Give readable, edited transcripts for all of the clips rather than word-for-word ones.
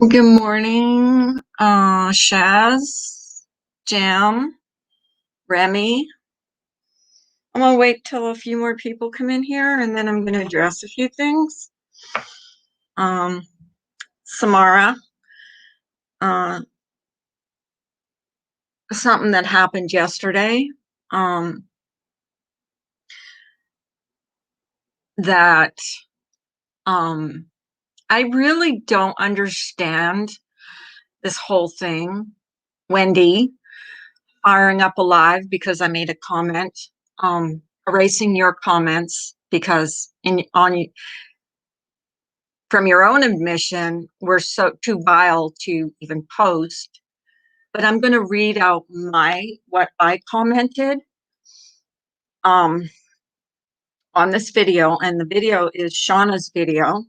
Good morning, Shaz, Jam, Remy. I'm gonna wait till a few more people come in here and then I'm gonna address a few things. Samara, uh, something that happened yesterday, um, that, um, I really don't understand this whole thing. Wendy firing up alive because I made a comment, erasing your comments because from your own admission, we're so too vile to even post. But I'm going to read out what I commented um, on this video, and the video is Shauna's video.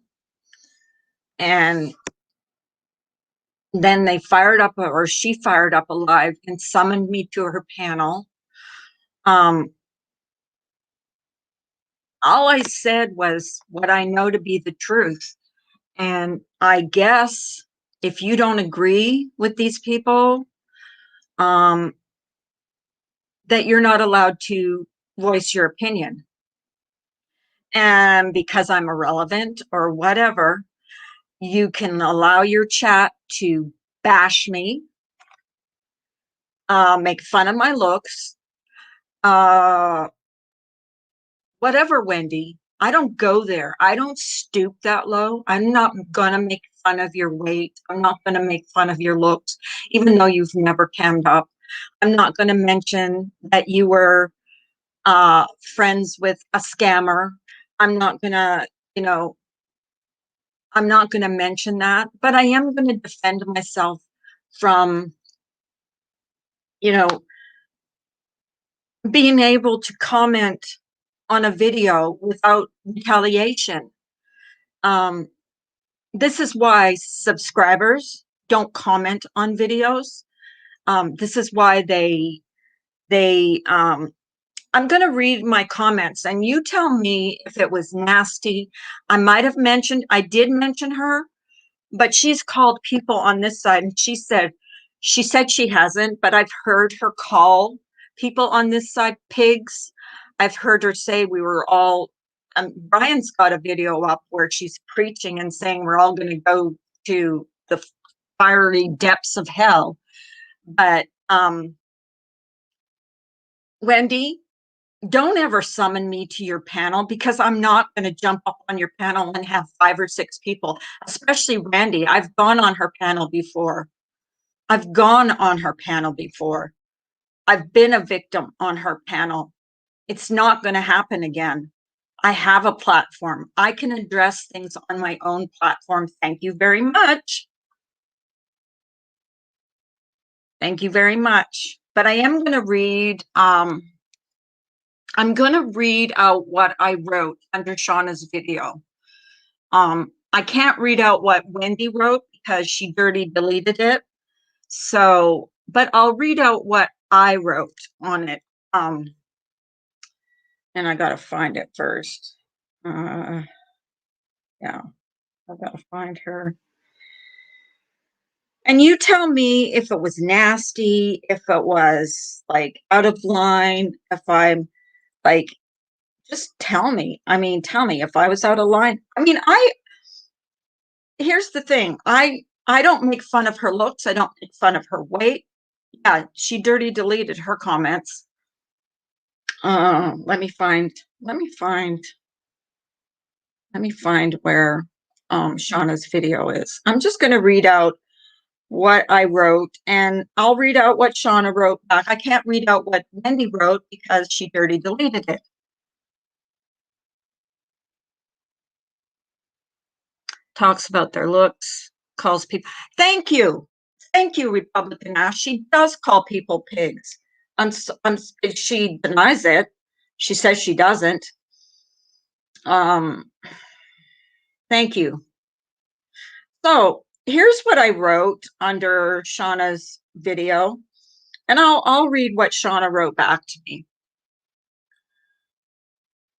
And then she fired up alive and summoned me to her panel. All I said was what I know to be the truth. And I guess if you don't agree with these people, that you're not allowed to voice your opinion. And because I'm irrelevant or whatever, you can allow your chat to bash me, make fun of my looks, uh, whatever, Wendy. I don't go there. I don't stoop that low. I'm not going to make fun of your weight. I'm not going to make fun of your looks, even though you've never cammed up. I'm not going to mention that you were friends with a scammer. I'm not going to, you know, I'm not going to mention that, but I am going to defend myself from, you know, being able to comment on a video without retaliation. This is why subscribers don't comment on videos. This is why I'm going to read my comments and you tell me if it was nasty. I did mention her, but she's called people on this side and she said she hasn't, but I've heard her call people on this side pigs. I've heard her say we were all, Brian's got a video up where she's preaching and saying we're all going to go to the fiery depths of hell. But Wendy, don't ever summon me to your panel because I'm not going to jump up on your panel and have 5 or 6 people, especially Randy. I've gone on her panel before. I've gone on her panel before. I've been a victim on her panel. It's not going to happen again. I have a platform. I can address things on my own platform. Thank you very much. Thank you very much. But I am going to read, I'm going to read out what I wrote under Shauna's video. I can't read out what Wendy wrote because she dirty deleted it. So, but I'll read out what I wrote on it. And I got to find it first. Yeah, I got to find her. And you tell me if it was nasty, if it was like out of line, if I'm like, just tell me. I mean, tell me if I was out of line. I mean, here's the thing. I don't make fun of her looks. I don't make fun of her weight. Yeah, she dirty deleted her comments. Let me find where Shauna's video is. I'm just going to read out what I wrote, and I'll read out what Shauna wrote back. I can't read out what Wendy wrote because she dirty deleted it. Talks about their looks, calls people. Thank you, Republican Ash. She does call people pigs. She denies it. She says she doesn't. Thank you. So here's what I wrote under Shauna's video, and I'll read what Shauna wrote back to me.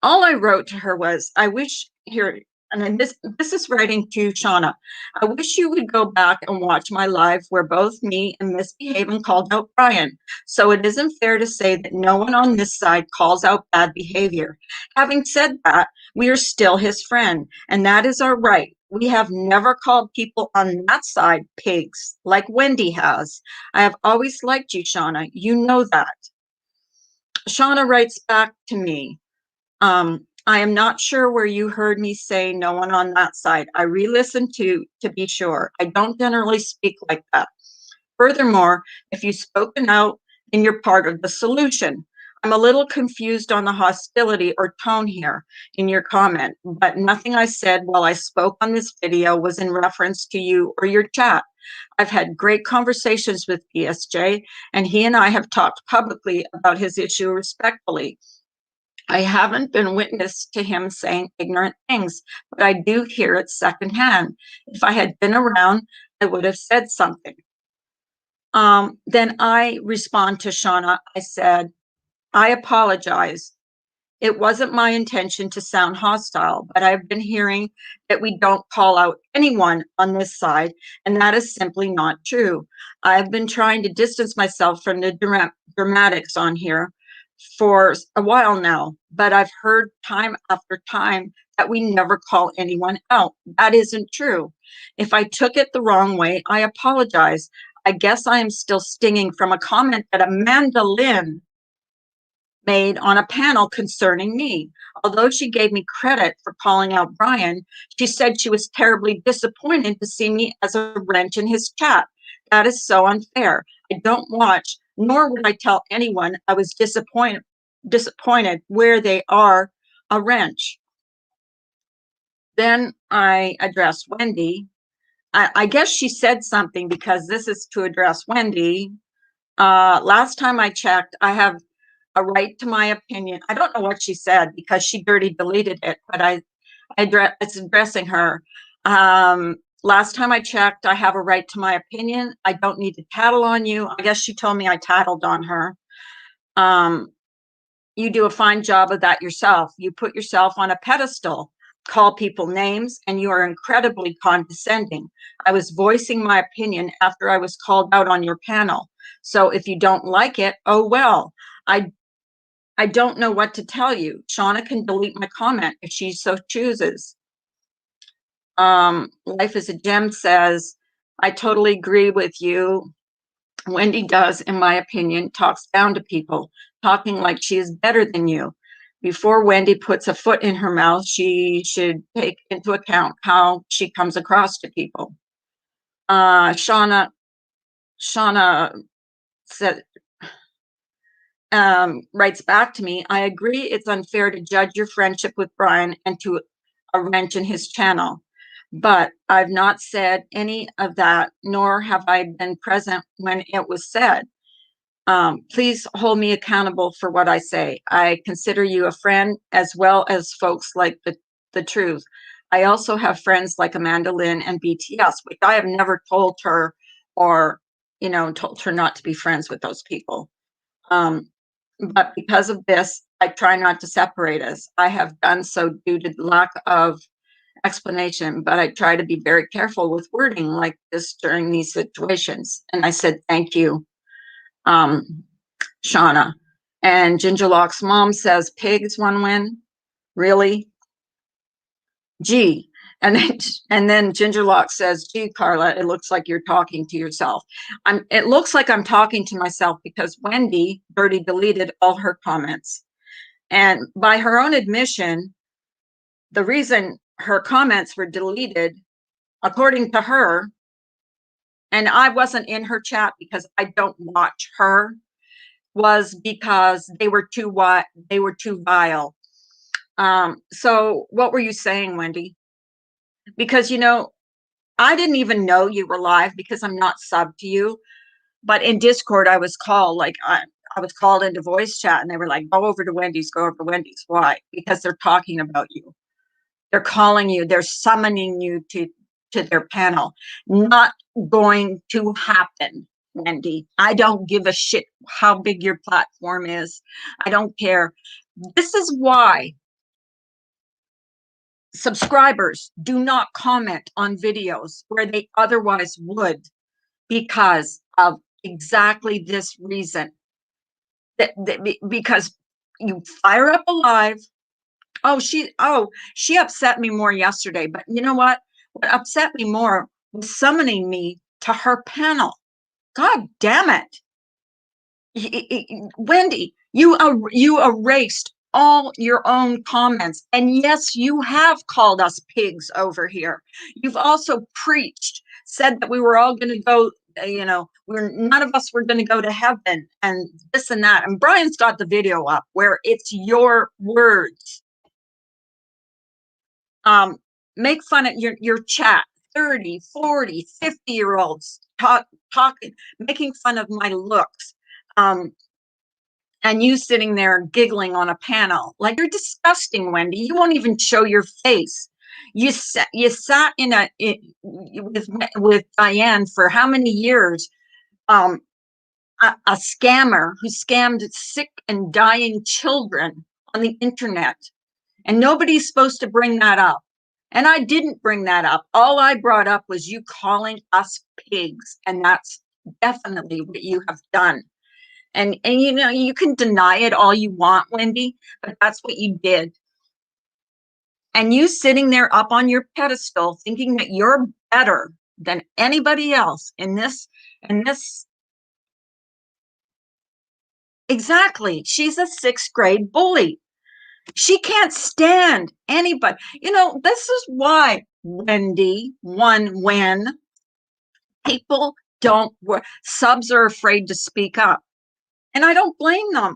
All I wrote to her was, I wish, here, And then this is writing to Shauna. I wish you would go back and watch my live where both me and Misbehaving called out Brian. So it isn't fair to say that no one on this side calls out bad behavior. Having said that, we are still his friend, and that is our right. We have never called people on that side pigs like Wendy has. I have always liked you, Shauna. You know that. Shauna writes back to me. I am not sure where you heard me say no one on that side. I re-listened to be sure. I don't generally speak like that. Furthermore, if you've spoken out, then you're part of the solution. I'm a little confused on the hostility or tone here in your comment, but nothing I said while I spoke on this video was in reference to you or your chat. I've had great conversations with BSJ, and he and I have talked publicly about his issue respectfully. I haven't been witness to him saying ignorant things, but I do hear it secondhand. If I had been around, I would have said something. Then I respond to Shauna. I said, I apologize. It wasn't my intention to sound hostile, but I've been hearing that we don't call out anyone on this side, and that is simply not true. I've been trying to distance myself from the dramatics on here for a while now, but I've heard time after time that we never call anyone out. That isn't true. If I took it the wrong way, I apologize. I guess I am still stinging from a comment that Amanda Lynn made on a panel concerning me. Although she gave me credit for calling out Brian, she said she was terribly disappointed to see me as a wrench in his chat. That is so unfair. I don't watch, nor would I tell anyone I was disappointed where they are a wrench. Then I addressed Wendy. I guess she said something because this is to address Wendy. Last time I checked, I have a right to my opinion. I don't know what she said because she dirty deleted it, but it's addressing her. Last time I checked, I have a right to my opinion. I don't need to tattle on you. I guess she told me I tattled on her. You do a fine job of that yourself. You put yourself on a pedestal, call people names, and you are incredibly condescending. I was voicing my opinion after I was called out on your panel. So if you don't like it, oh well. I don't know what to tell you. Shauna can delete my comment if she so chooses. Life is a Gem says, I totally agree with you. Wendy does, in my opinion, talks down to people, talking like she is better than you. Before Wendy puts a foot in her mouth, she should take into account how she comes across to people. Shauna said, writes back to me, I agree it's unfair to judge your friendship with Brian and to a wrench in his channel, but I've not said any of that, nor have I been present when it was said. Please hold me accountable for what I say. I consider you a friend as well as folks like the truth. I also have friends like Amanda Lynn and BTS, which I have never told her or, told her not to be friends with those people. But because of this, I try not to separate us. I have done so due to lack of explanation, but I try to be very careful with wording like this during these situations. And I said, thank you, Shauna. And Gingerlock's mom says, pigs one win? Really? Gee. And then Gingerlock says, gee, Carla, it looks like you're talking to yourself. It looks like I'm talking to myself because Wendy dirty deleted all her comments. And by her own admission, the reason her comments were deleted, according to her, and I wasn't in her chat because I don't watch her, was because they were too vile. So what were you saying, Wendy? Because I didn't even know you were live because I'm not subbed to you. But in Discord, I was called, I was called into voice chat and they were like, go over to Wendy's, go over to Wendy's. Why? Because they're talking about you. They're calling you, they're summoning you to their panel. Not going to happen, Wendy. I don't give a shit how big your platform is. I don't care. This is why Subscribers do not comment on videos where they otherwise would because of exactly this reason. Because you fire up a live. She upset me more yesterday, but you know what? What upset me more was summoning me to her panel. God damn it. Wendy, you erased all your own comments. And yes, you have called us pigs over here. You've also preached, said that we were all going to go, none of us were going to go to heaven and this and that. And Brian's got the video up where it's your words. Make fun of your chat, 30, 40, 50-year-olds talking, making fun of my looks. And you sitting there giggling on a panel. Like, you're disgusting, Wendy. You won't even show your face. You sat with Diane for how many years? A scammer who scammed sick and dying children on the internet. And nobody's supposed to bring that up. And I didn't bring that up. All I brought up was you calling us pigs. And that's definitely what you have done. And you can deny it all you want, Wendy, but that's what you did. And you sitting there up on your pedestal thinking that you're better than anybody else in this. Exactly. She's a 6th grade bully. She can't stand anybody. This is why, Wendy, when people don't, subs are afraid to speak up. And I don't blame them.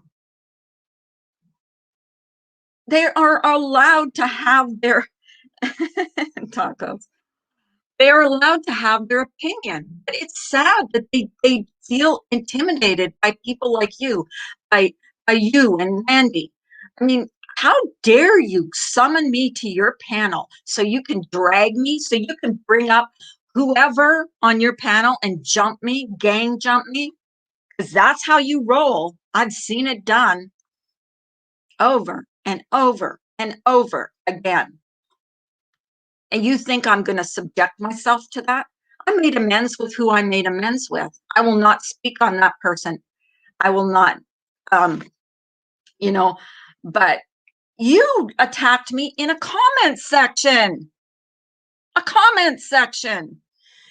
They are allowed to have their tacos. They are allowed to have their opinion. But it's sad that they feel intimidated by people like you, by you and Randy. I mean, how dare you summon me to your panel so you can drag me, so you can bring up whoever on your panel and jump me, gang jump me? Because that's how you roll. I've seen it done over and over and over again. And you think I'm going to subject myself to that? I made amends with who I made amends with. I will not speak on that person. I will not, but you attacked me in a comment section.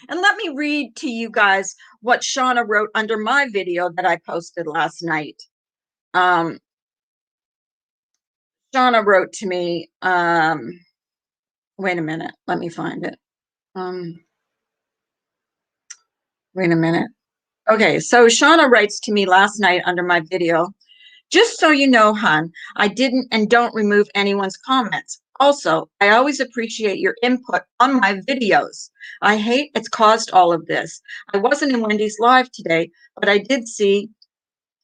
And let me read to you guys what Shauna wrote under my video that I posted last night. Shauna wrote to me, wait a minute, let me find it. Wait a minute. Okay, so Shauna writes to me last night under my video, just so you know, hon, I didn't and don't remove anyone's comments. Also, I always appreciate your input on my videos. I hate it's caused all of this. I wasn't in Wendy's live today, but I did see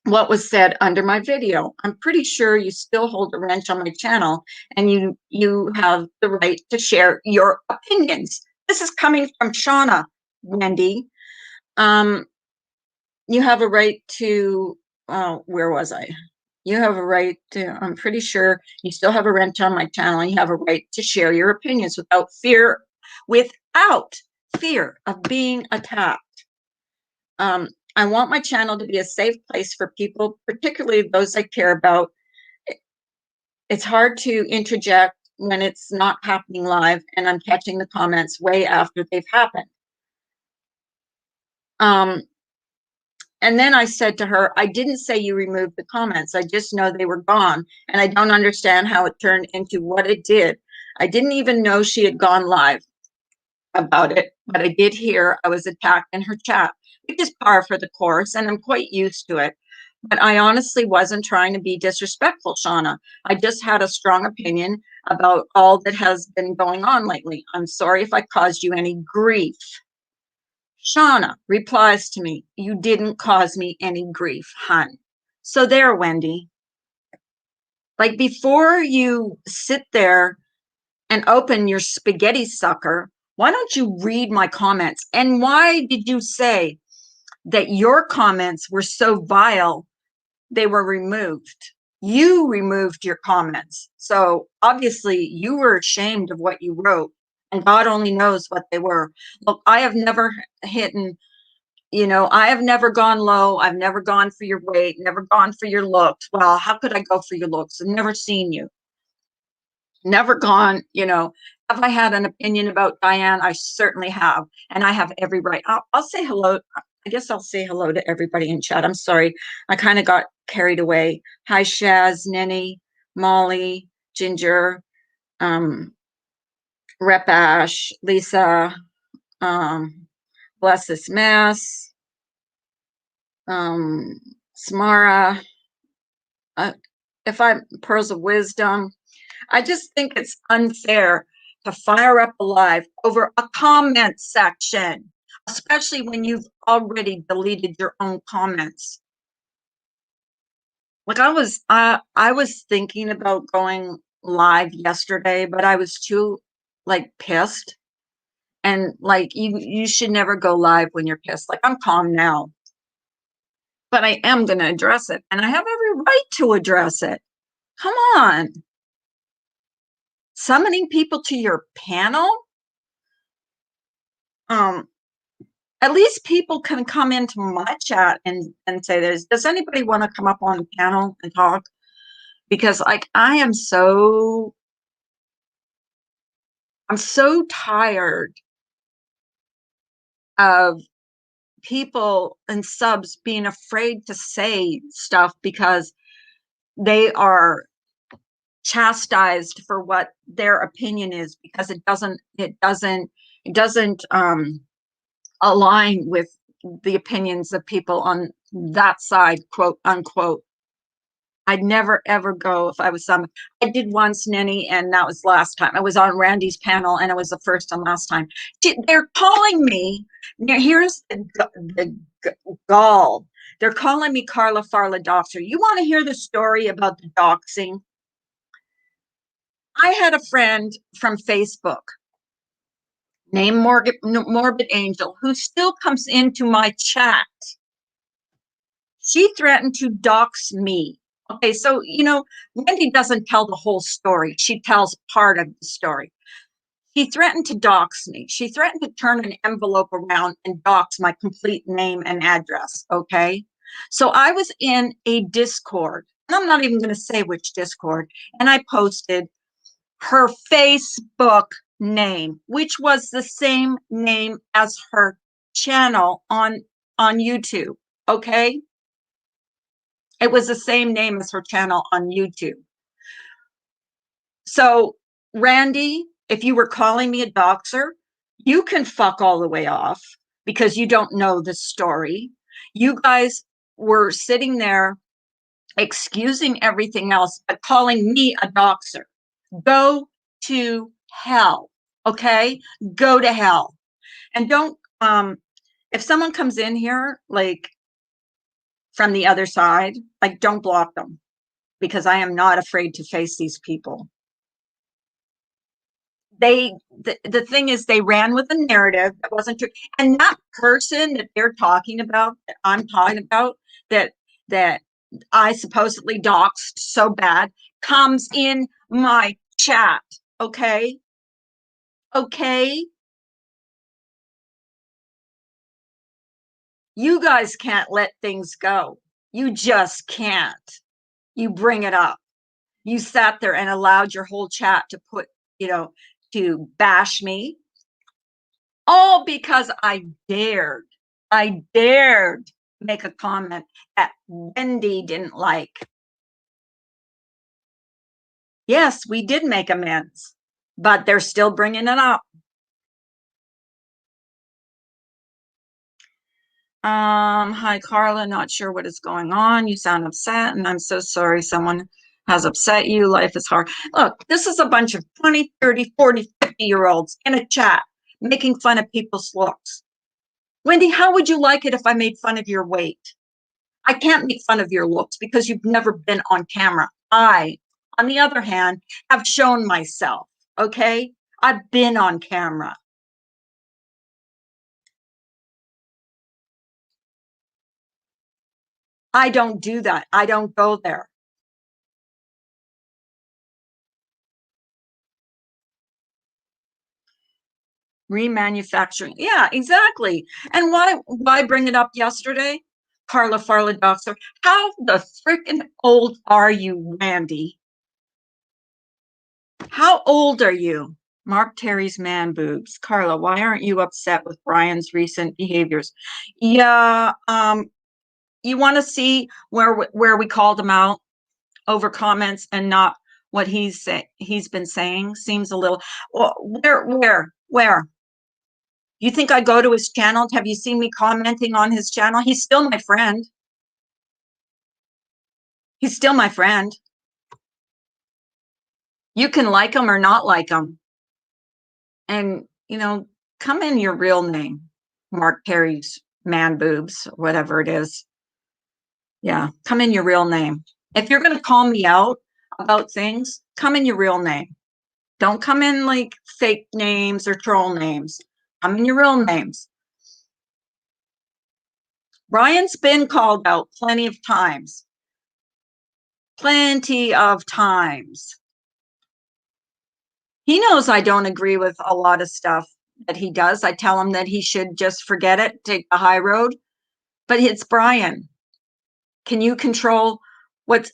what was said under my video. I'm pretty sure you still hold a wrench on my channel and you have the right to share your opinions. This is coming from Shauna, Wendy. You have a right to, where was I? You have a right to, I'm pretty sure you still have a wrench on my channel. And you have a right to share your opinions without fear of being attacked. I want my channel to be a safe place for people, particularly those I care about. It's hard to interject when it's not happening live and I'm catching the comments way after they've happened. And then I said to her, I didn't say you removed the comments. I just know they were gone. And I don't understand how it turned into what it did. I didn't even know she had gone live about it, but I did hear I was attacked in her chat, which is par for the course, and I'm quite used to it. But I honestly wasn't trying to be disrespectful, Shauna. I just had a strong opinion about all that has been going on lately. I'm sorry if I caused you any grief. Shauna replies to me, you didn't cause me any grief, hun. So there, Wendy. Like, before you sit there and open your spaghetti sucker, why don't you read my comments? And why did you say that your comments were so vile they were removed? You removed your comments. So obviously you were ashamed of what you wrote, and God only knows what they were. Look, I have never hidden, I have never gone low. I've never gone for your weight, never gone for your looks. Well, how could I go for your looks? I've never seen you, never gone. Have I had an opinion about Diane? I certainly have. And I have every right. I'll say hello. I guess I'll say hello to everybody in chat. I'm sorry. I kind of got carried away. Hi, Shaz, Nenny, Molly, Ginger, um, Rep Ash, Lisa, Bless This Mess, um, Smara. Uh, if I'm Pearls of Wisdom, I just think it's unfair to fire up a live over a comment section, especially when you've already deleted your own comments. Like I was thinking about going live yesterday, but I was too like pissed. And like you should never go live when you're pissed. Like I'm calm now, but I am going to address it, and I have every right to address it. Come on. Summoning people to your panel? Um, at least people can come into my chat and say, does anybody want to come up on the panel and talk? Because like I'm so tired of people and subs being afraid to say stuff because they are chastised for what their opinion is, because it doesn't align with the opinions of people on that side, quote unquote. I'd never ever go if I was some. I did once, Nenny, and that was last time. I was on Randy's panel, and it was the first and last time. They're calling me. Here's the gall. They're calling me Carla Farla Doxer. You want to hear the story about the doxing? I had a friend from Facebook named Morbid Angel who still comes into my chat. She threatened to dox me. Okay, so, Wendy doesn't tell the whole story. She tells part of the story. She threatened to dox me. She threatened to turn an envelope around and dox my complete name and address. Okay, so I was in a Discord, and I'm not even going to say which Discord, and I posted her Facebook name, which was the same name as her channel on YouTube. Okay, it was the same name as her channel on YouTube. So, Randy, if you were calling me a doxer, you can fuck all the way off because you don't know the story. You guys were sitting there excusing everything else, but calling me a doxer. Go to hell. Okay? Go to hell. And don't, if someone comes in here, like from the other side, like don't block them, because I am not afraid to face these people. The thing is, they ran with a narrative that wasn't true. And that person that they're talking about, that I'm talking about, that I supposedly doxed so bad, comes in my chat. Okay. Okay. You guys can't let things go. You just can't. You bring it up. You sat there and allowed your whole chat to to bash me, all because I dared. I dared make a comment that Wendy didn't like. Yes, we did make amends, but they're still bringing it up. Hi, Carla. Not sure what is going on. You sound upset, and I'm so sorry someone has upset you. Life is hard. Look, this is a bunch of 20, 30, 40, 50-year-olds in a chat making fun of people's looks. Wendy, how would you like it if I made fun of your weight? I can't make fun of your looks because you've never been on camera. I, on the other hand, have shown myself. Okay? I've been on camera. I don't do that. I don't go there. Remanufacturing. Yeah, exactly. And why bring it up yesterday? Carla Farley Doxer. How the freaking old are you, Wendy? How old are you? Mark Terry's man boobs. Carla, why aren't you upset with Brian's recent behaviors? Yeah, you want to see where we called him out over comments and not what he's been saying? Seems a little. Well, where? You think I go to his channel? Have you seen me commenting on his channel? He's still my friend. He's still my friend. You can like him or not like him. And, come in your real name, Mark Perry's man boobs, whatever it is. Yeah, come in your real name. If you're going to call me out about things, come in your real name. Don't come in like fake names or troll names. Come in your real names. Brian's been called out plenty of times. Plenty of times. He knows I don't agree with a lot of stuff that he does. I tell him that he should just forget it, take the high road. But it's Brian. Can you control what's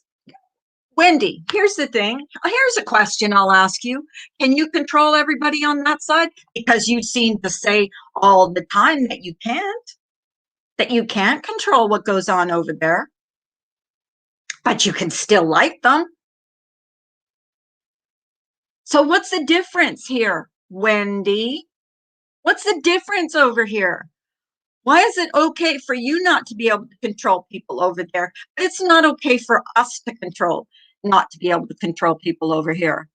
Wendy? Here's the thing. Here's a question I'll ask you. Can you control everybody on that side? Because you seem to say all the time that you can't control what goes on over there, but you can still like them. So what's the difference here, Wendy? What's the difference over here? Why is it okay for you not to be able to control people over there, but it's not okay for us to not to be able to control people over here?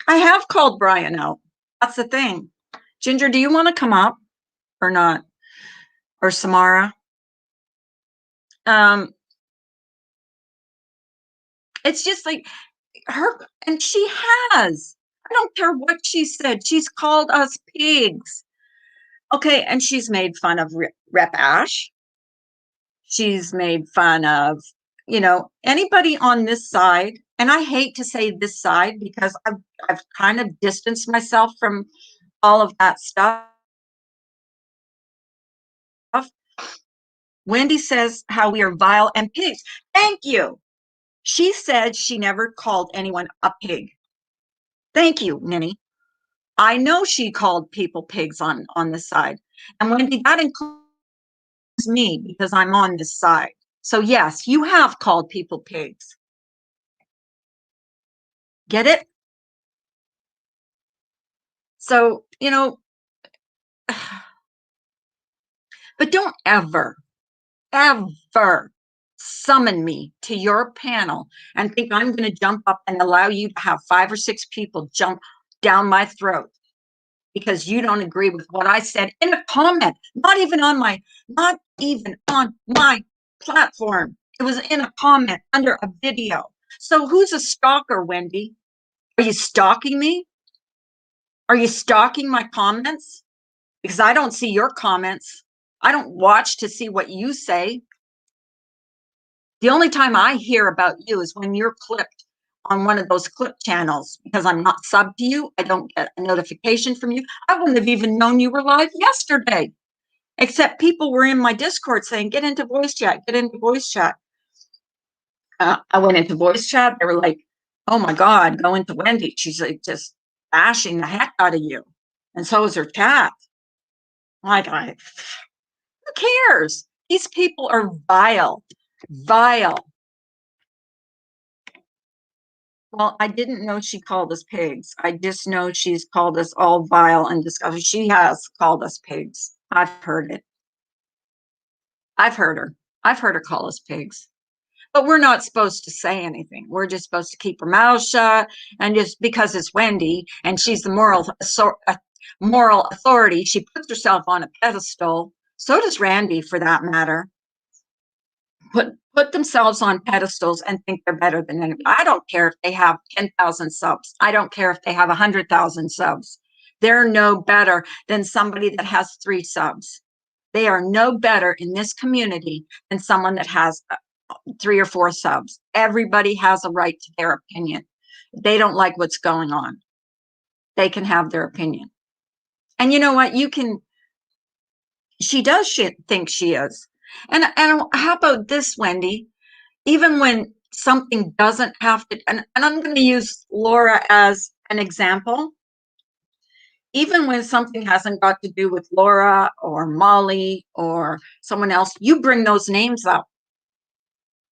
I have called Brian out. That's the thing. Ginger, do you want to come up or not? Or Samara? It's just like her, and she has. I don't care what she said. She's called us pigs. Okay, and she's made fun of Rep Ash. She's made fun of, anybody on this side. And I hate to say this side because I've kind of distanced myself from all of that stuff. Wendy says how we are vile and pigs. Thank you. She said she never called anyone a pig. Thank you, Ninny. I know she called people pigs on this side. And Wendy, that includes me because I'm on this side. So yes, you have called people pigs. Get it? So, but don't ever, ever summon me to your panel and think I'm going to jump up and allow you to have 5 or 6 people jump down my throat because you don't agree with what I said in a comment, not even on my platform. It was in a comment under a video. So who's a stalker, Wendy? Are you stalking me? Are you stalking my comments? Because I don't see your comments. I don't watch to see what you say. The only time I hear about you is when you're clipped on one of those clip channels because I'm not subbed to you. I don't get a notification from you. I wouldn't have even known you were live yesterday, except people were in my Discord saying, get into voice chat, get into voice chat. I went into voice chat. They were like, oh my God, go into Wendy. She's like just bashing the heck out of you. And so is her chat. Like, who cares? These people are vile, vile. Well, I didn't know she called us pigs. I just know she's called us all vile and disgusting. She has called us pigs. I've heard it. I've heard her. I've heard her call us pigs. But we're not supposed to say anything. We're just supposed to keep our mouths shut. And just because it's Wendy and she's the moral authority, she puts herself on a pedestal. So does Randy, for that matter. Put themselves on pedestals and think they're better than anybody. I don't care if they have 10,000 subs. I don't care if they have 100,000 subs. They're no better than somebody that has 3 subs. They are no better in this community than someone that has 3 or 4 subs. Everybody has a right to their opinion. they don't like what's going on. They can have their opinion. And you know what? She does think she is. And how about this, Wendy? Even when something doesn't have to, and I'm going to use Laura as an example, even when something hasn't got to do with Laura or Molly or someone else, you bring those names up.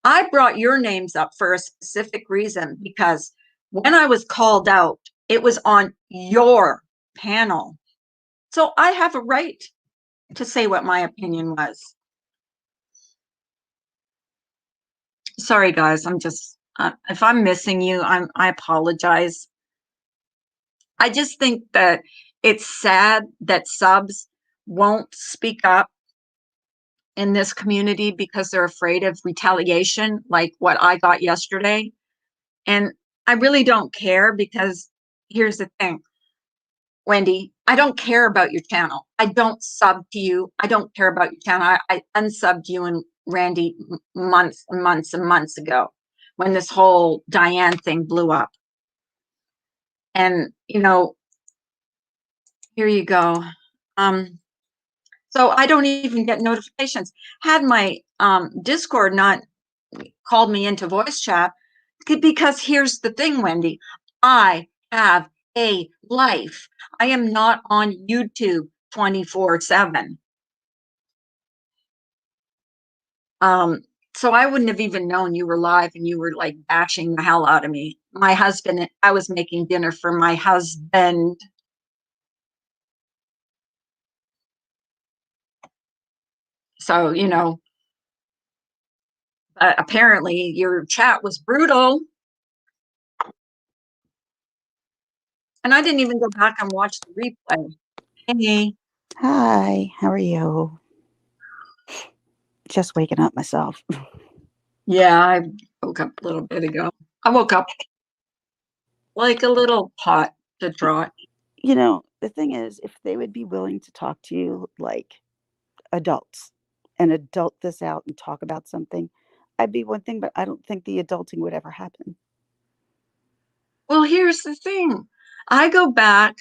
I brought your names up for a specific reason because when I was called out, it was on your panel. So I have a right to say what my opinion was. Sorry, guys. I'm just, if I'm missing you, I apologize. I just think that it's sad that subs won't speak up in this community because they're afraid of retaliation, like what I got yesterday. And I really don't care because here's the thing, Wendy, I don't care about your channel. I don't sub to you. I don't care about your channel. I unsubbed you and Randy months and months and months ago when this whole Diane thing blew up. And, you know, here you go. So I don't even get notifications. Had my Discord not called me into voice chat, because here's the thing, Wendy, I have a life. I am not on YouTube 24/7. So I wouldn't have even known you were live and you were like bashing the hell out of me. My husband, I was making dinner for my husband. So, you know, apparently your chat was brutal. And I didn't even go back and watch the replay. Hey. Hi, how are you? Just waking up myself. Yeah, I woke up a little bit ago. I woke up like a little pot to trot. You know, the thing is, if they would be willing to talk to you like adults and adult this out and talk about something, I'd be one thing, but I don't think the adulting would ever happen. Well, here's the thing. I go back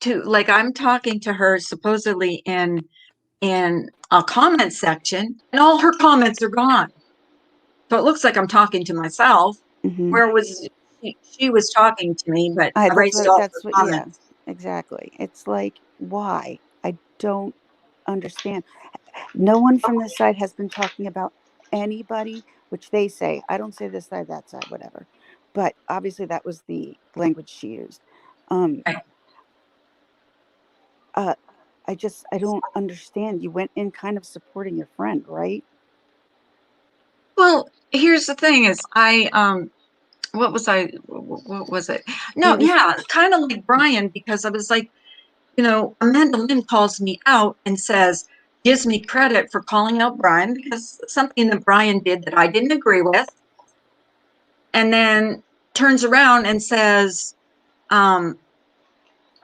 to, like, I'm talking to her supposedly in a comment section, and all her comments are gone. So it looks like I'm talking to myself. Mm-hmm. Where was she was talking to me, but I erased all her Yeah, comments. exactly. It's like, why? I don't understand. No one from this side has been talking about anybody, which they say. I don't say this side, that side, whatever. But obviously, that was the language she used. Um, Right. uh, I don't understand. You went in kind of supporting your friend, right? Well, here's the thing is what was what was it? No, It was, yeah, kind of like Brian, because I was like, you know, Amanda Lynn calls me out and says, gives me credit for calling out Brian because something that Brian did that I didn't agree with, and then turns around and says, um,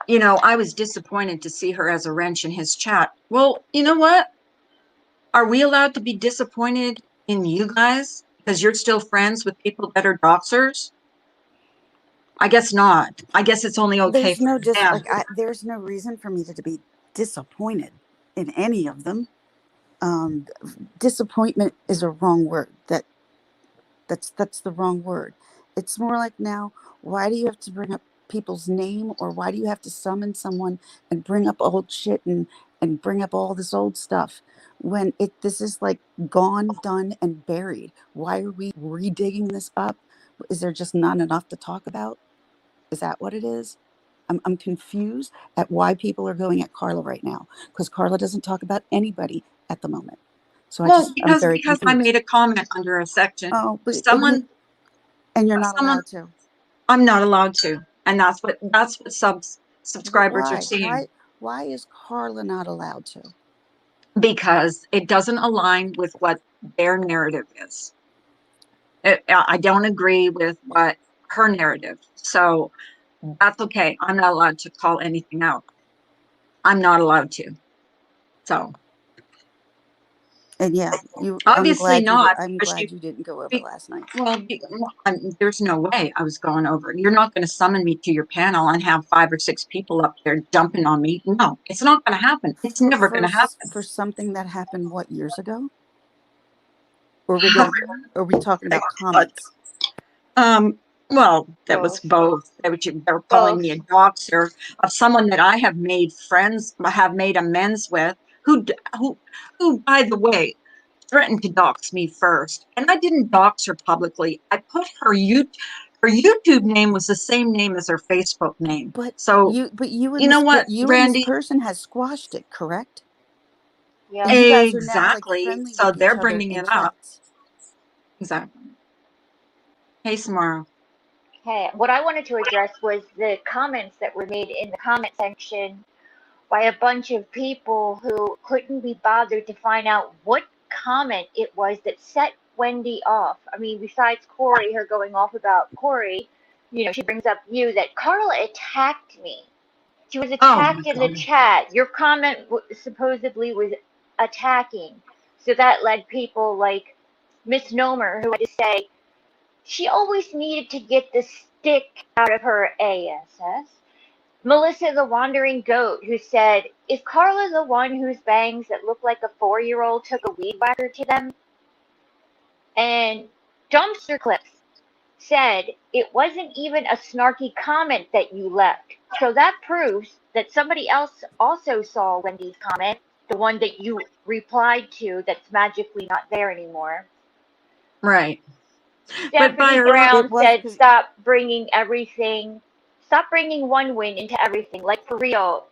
you know, I was disappointed to see her as a wrench in his chat. Well, you know what? Are we allowed to be disappointed in you guys because you're still friends with people that are doxers? I guess not. I guess it's only okay there's for no just them. like there's no reason for me to be disappointed in any of them. Um, Disappointment is a wrong word. That's the wrong word. It's more like now, why do you have to bring up people's name, or why do you have to summon someone and bring up old shit and bring up all this old stuff when this is like gone, done, and buried? Why are we redigging this up? Is there just not enough to talk about? Is that what it is? I'm confused at why people are going at Carla right now, because Carla doesn't talk about anybody at the moment. So Well, I'm because very I confused. made a comment under a section. Oh, but Someone and you're not someone allowed to. I'm not allowed to. And that's what But subscribers are why? seeing Why is Carla not allowed to? because it doesn't align with what their narrative is. I don't agree with what her narrative. So that's okay. I'm not allowed to call anything out. I'm not allowed to. So And yeah, Obviously not, I'm because glad you didn't go over be, last night. there's no way I was going over. You're not going to summon me to your panel and have 5 or 6 people up there dumping on me. No, it's not going to happen. It's never going to happen. For something that happened what, years ago? Or are we talking about But, comments? well, that was Both. both. They were calling Both. me a doxer of someone that I have made friends, have made amends with, who, who, by the way, threatened to dox me first. And I didn't dox her publicly. I put her YouTube name was the same name as her Facebook name. But So, you know what, you and this Randy? person has squashed it, correct? Yep. And you guys are now like Exactly. friendly So with each they're other bringing in it up. chats. Exactly. Hey, Samara. Okay. What I wanted to address was the comments that were made in the comment section by a bunch of people who couldn't be bothered to find out what comment it was that set Wendy off. I mean, besides Corey, her going off about Corey, she brings up you that Carla attacked me. She was Oh my attacked in the God. chat. Your comment supposedly was attacking. So that led people like Misnomer, who had to say, she always needed to get the stick out of her ass. Melissa the Wandering Goat, who said, is Carla the one whose bangs that look like a 4-year-old took a weed whacker to them? And Dumpster Clips said, it wasn't even a snarky comment that you left. So that proves that somebody else also saw Wendy's comment, the one that you replied to that's magically not there anymore. Right. But by Stephanie her own, Brown It was said, because stop bringing one win into everything. Like, for real,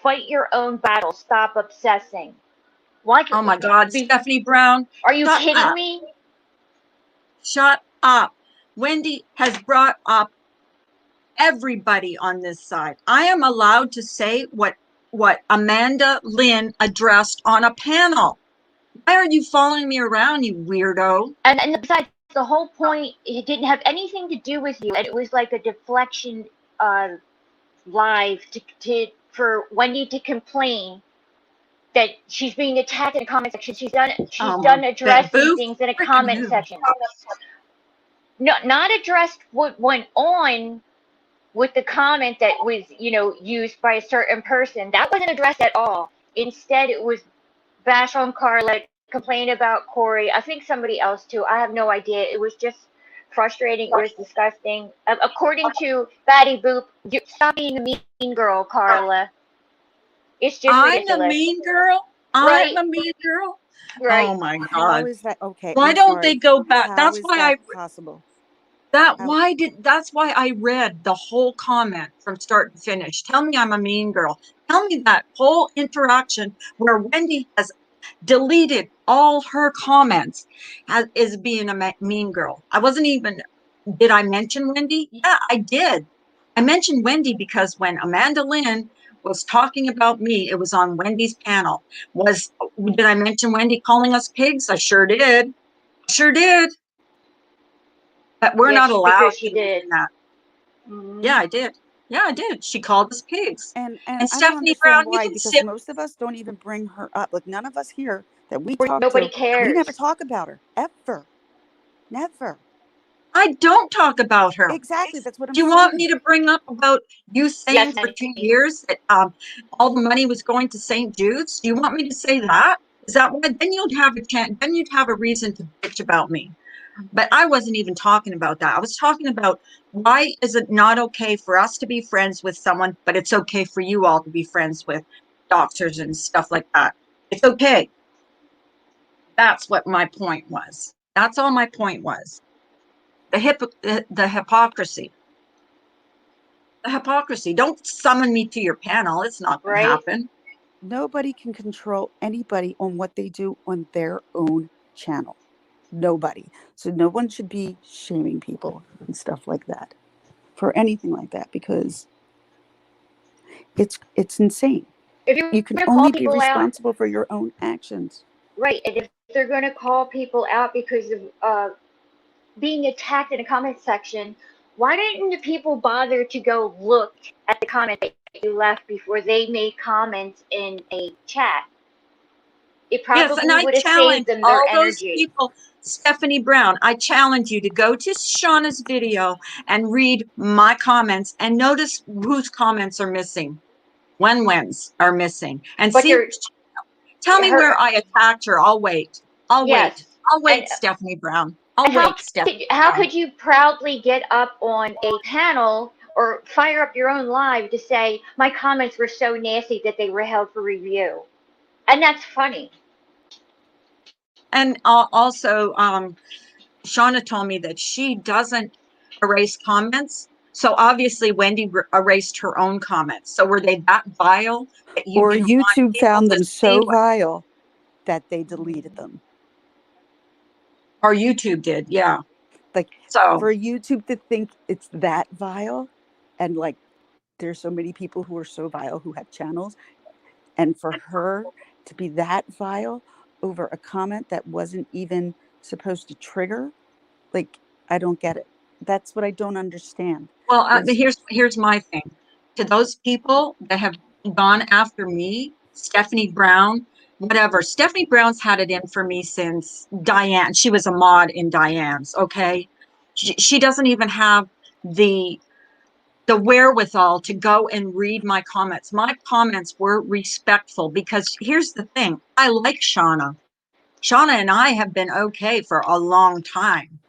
fight your own battle. Stop obsessing. Why? oh my God, Stephanie Brown, Are you shut kidding up. me? Shut up. Wendy has brought up everybody on this side. I am allowed to say what Amanda Lynn addressed on a panel. Why are you following me around, you weirdo? And besides, the whole point, it didn't have anything to do with you, and it was like a deflection live for Wendy to complain that she's being attacked in a comment section. She's done That addressing boof, things in a freaking comment who? section. No, not addressed what went on with the comment that was, used by a certain person. That wasn't addressed at all. Instead, it was bash on Carla, complain about Corey. I think somebody else too. I have no idea. It was just frustrating. It was disgusting. According to Batty Boop, stop being a mean girl, Carla. It's just I'm a ridiculous. mean girl. I'm Right, a mean girl. right. Oh my how God. is that okay? Why I'm don't they sorry. go back? How is that possible? How That's why I read the whole comment from start to finish. Tell me I'm a mean girl. Tell me that whole interaction where Wendy has deleted all her comments is being a mean girl. I wasn't even, did I mention Wendy? Yeah, I did. I mentioned Wendy because when Amanda Lynn was talking about me, it was on Wendy's panel. Did I mention Wendy calling us pigs? I sure did. Sure did. But we're not Yes, allowed because she to did. mention that. Hmm. Yeah, I did. Yeah, I did. She called us pigs. and And I don't Stephanie understand Brown, you why, can because sit. most of us don't even bring her up. Like, none of us here that we talk Nobody to, we never cares. talk about her ever. Never. I don't talk about her. Exactly. That's what I'm Do you want saying. me to bring up about you saying Yes, for two honey. years that all the money was going to St. Jude's? Do you want me to say that? Is that what? Then you'd have a chance. Then you'd have a reason to bitch about me. But I wasn't even talking about that. I was talking about why is it not okay for us to be friends with someone, but it's okay for you all to be friends with doctors and stuff like that. It's okay. That's what my point was. That's all my point was. The hypocrisy. The hypocrisy. Don't summon me to your panel. It's not going to Right? happen. Nobody can control anybody on what they do on their own channel. Nobody. So no one should be shaming people and stuff like that for anything like that, because it's insane. If you're You can going to call only be people out, responsible for your own actions. right, and if they're going to call people out because of being attacked in a comment section, why didn't the people bother to go look at the comment that you left before they made comments in a chat? It Yes, and probably I would have saved challenge them their all those energy. people. Stephanie Brown, I challenge you to go to Shauna's video and read my comments and notice whose comments are missing. Wen's are missing. And But see, they're tell me where her. I attacked her. I'll wait. I'll Yes, wait. I'll and wait, Stephanie Brown. I'll how wait, Stephanie how Brown. could you proudly get up on a panel or fire up your own live to say my comments were so nasty that they were held for review? And that's funny. And also, Shauna told me that she doesn't erase comments. So obviously, Wendy erased her own comments. So were they that vile that you Or didn't want YouTube people found to them see so what, vile that they deleted them. or YouTube did? Yeah. Like, So, for YouTube to think it's that vile, and like there's so many people who are so vile who have channels, and for her to be that vile over a comment that wasn't even supposed to trigger, like, I don't get it. That's what I don't understand. well, Is here's my thing. To those people that have gone after me, Stephanie Brown, whatever. Stephanie Brown's had it in for me since Diane. She was a mod in Diane's. Okay, she doesn't even have the wherewithal to go and read my comments. My comments were respectful because here's the thing. I like Shauna. Shauna and I have been okay for a long time.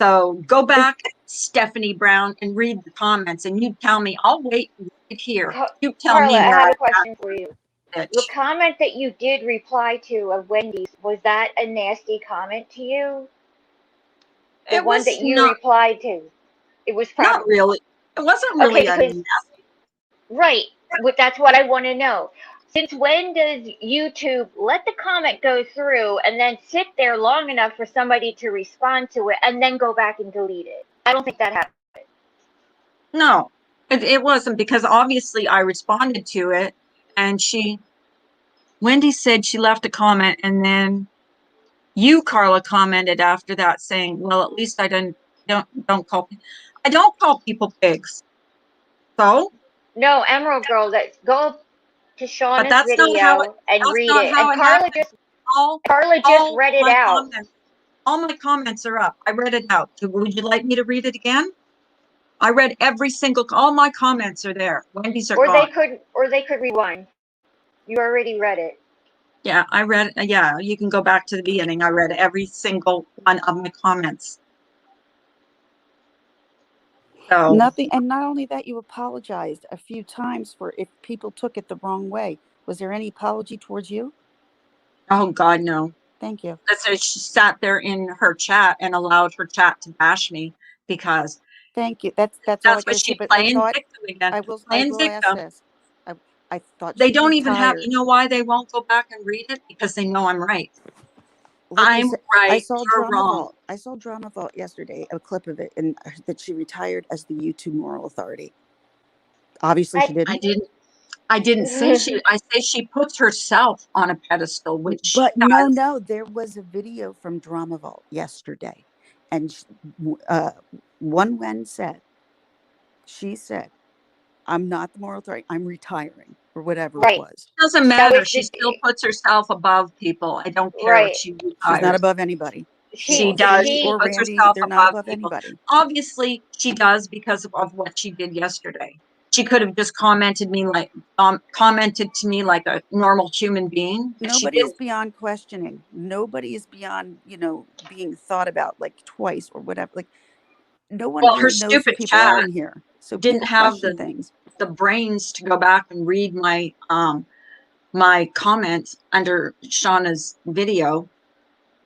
So go back, Stephanie Brown, and read the comments, and you tell me. I'll wait right here. You tell Carla, me I where have I a question for you. The bitch. comment that you did reply to of Wendy's, was that a nasty comment to you? The It one was that you replied to. It was not probably really. It wasn't okay really a because right. That's what I want to know. Since when does YouTube let the comment go through and then sit there long enough for somebody to respond to it and then go back and delete it? I don't think that happens. no. It wasn't because obviously I responded to it, and Wendy said she left a comment, and then you, Carla, commented after that saying, "Well, at least I don't call people pigs." So, No, Emerald Girl, that go to but Shauna's video and that's read not it. And how it happened. All Carla just all read it my out. comments, all my comments are up. I read it out. Would you like me to read it again? I read all my comments are there. Wendy's are gone. Or they could rewind. You already read it. Yeah, I read. Yeah, you can go back to the beginning. I read every single one of my comments. So, nothing. And not only that, you apologized a few times for if people took it the wrong way. Was there any apology towards you? oh God, no. Thank you. So she sat there in her chat and allowed her chat to bash me because Thank you. That's all I that's got what to say. she But I playing thought victim again. I Playing will ask victim. this. I I thought They she don't even have, you retired. know why they won't go back and read it? Because they know I'm right. Like I I'm said, right, you're wrong. I saw Drama Vault yesterday, a clip of it, and that she retired as the YouTube moral authority. Obviously, she I, I didn't. didn't I didn't say I say she puts herself on a pedestal, which she But does. no, there was a video from Drama Vault yesterday, and uh, one Wen said, she said, "I'm not the moral authority. I'm retiring," or whatever it right. was. Doesn't That matter. was She the still puts herself above people. I don't care if right. she She's not retires. above anybody. She does. She She or She puts Randy, herself they're not above above people. anybody. Obviously, she does because of what she did yesterday. She could have just commented to me like a normal human being, but she Nobody is didn't. beyond questioning. Nobody is beyond, being thought about like twice or whatever. Like, no one Well, her really knows who stupid people chat are in here. So didn't people have question things. the brains to go back and read my comments under Shauna's video.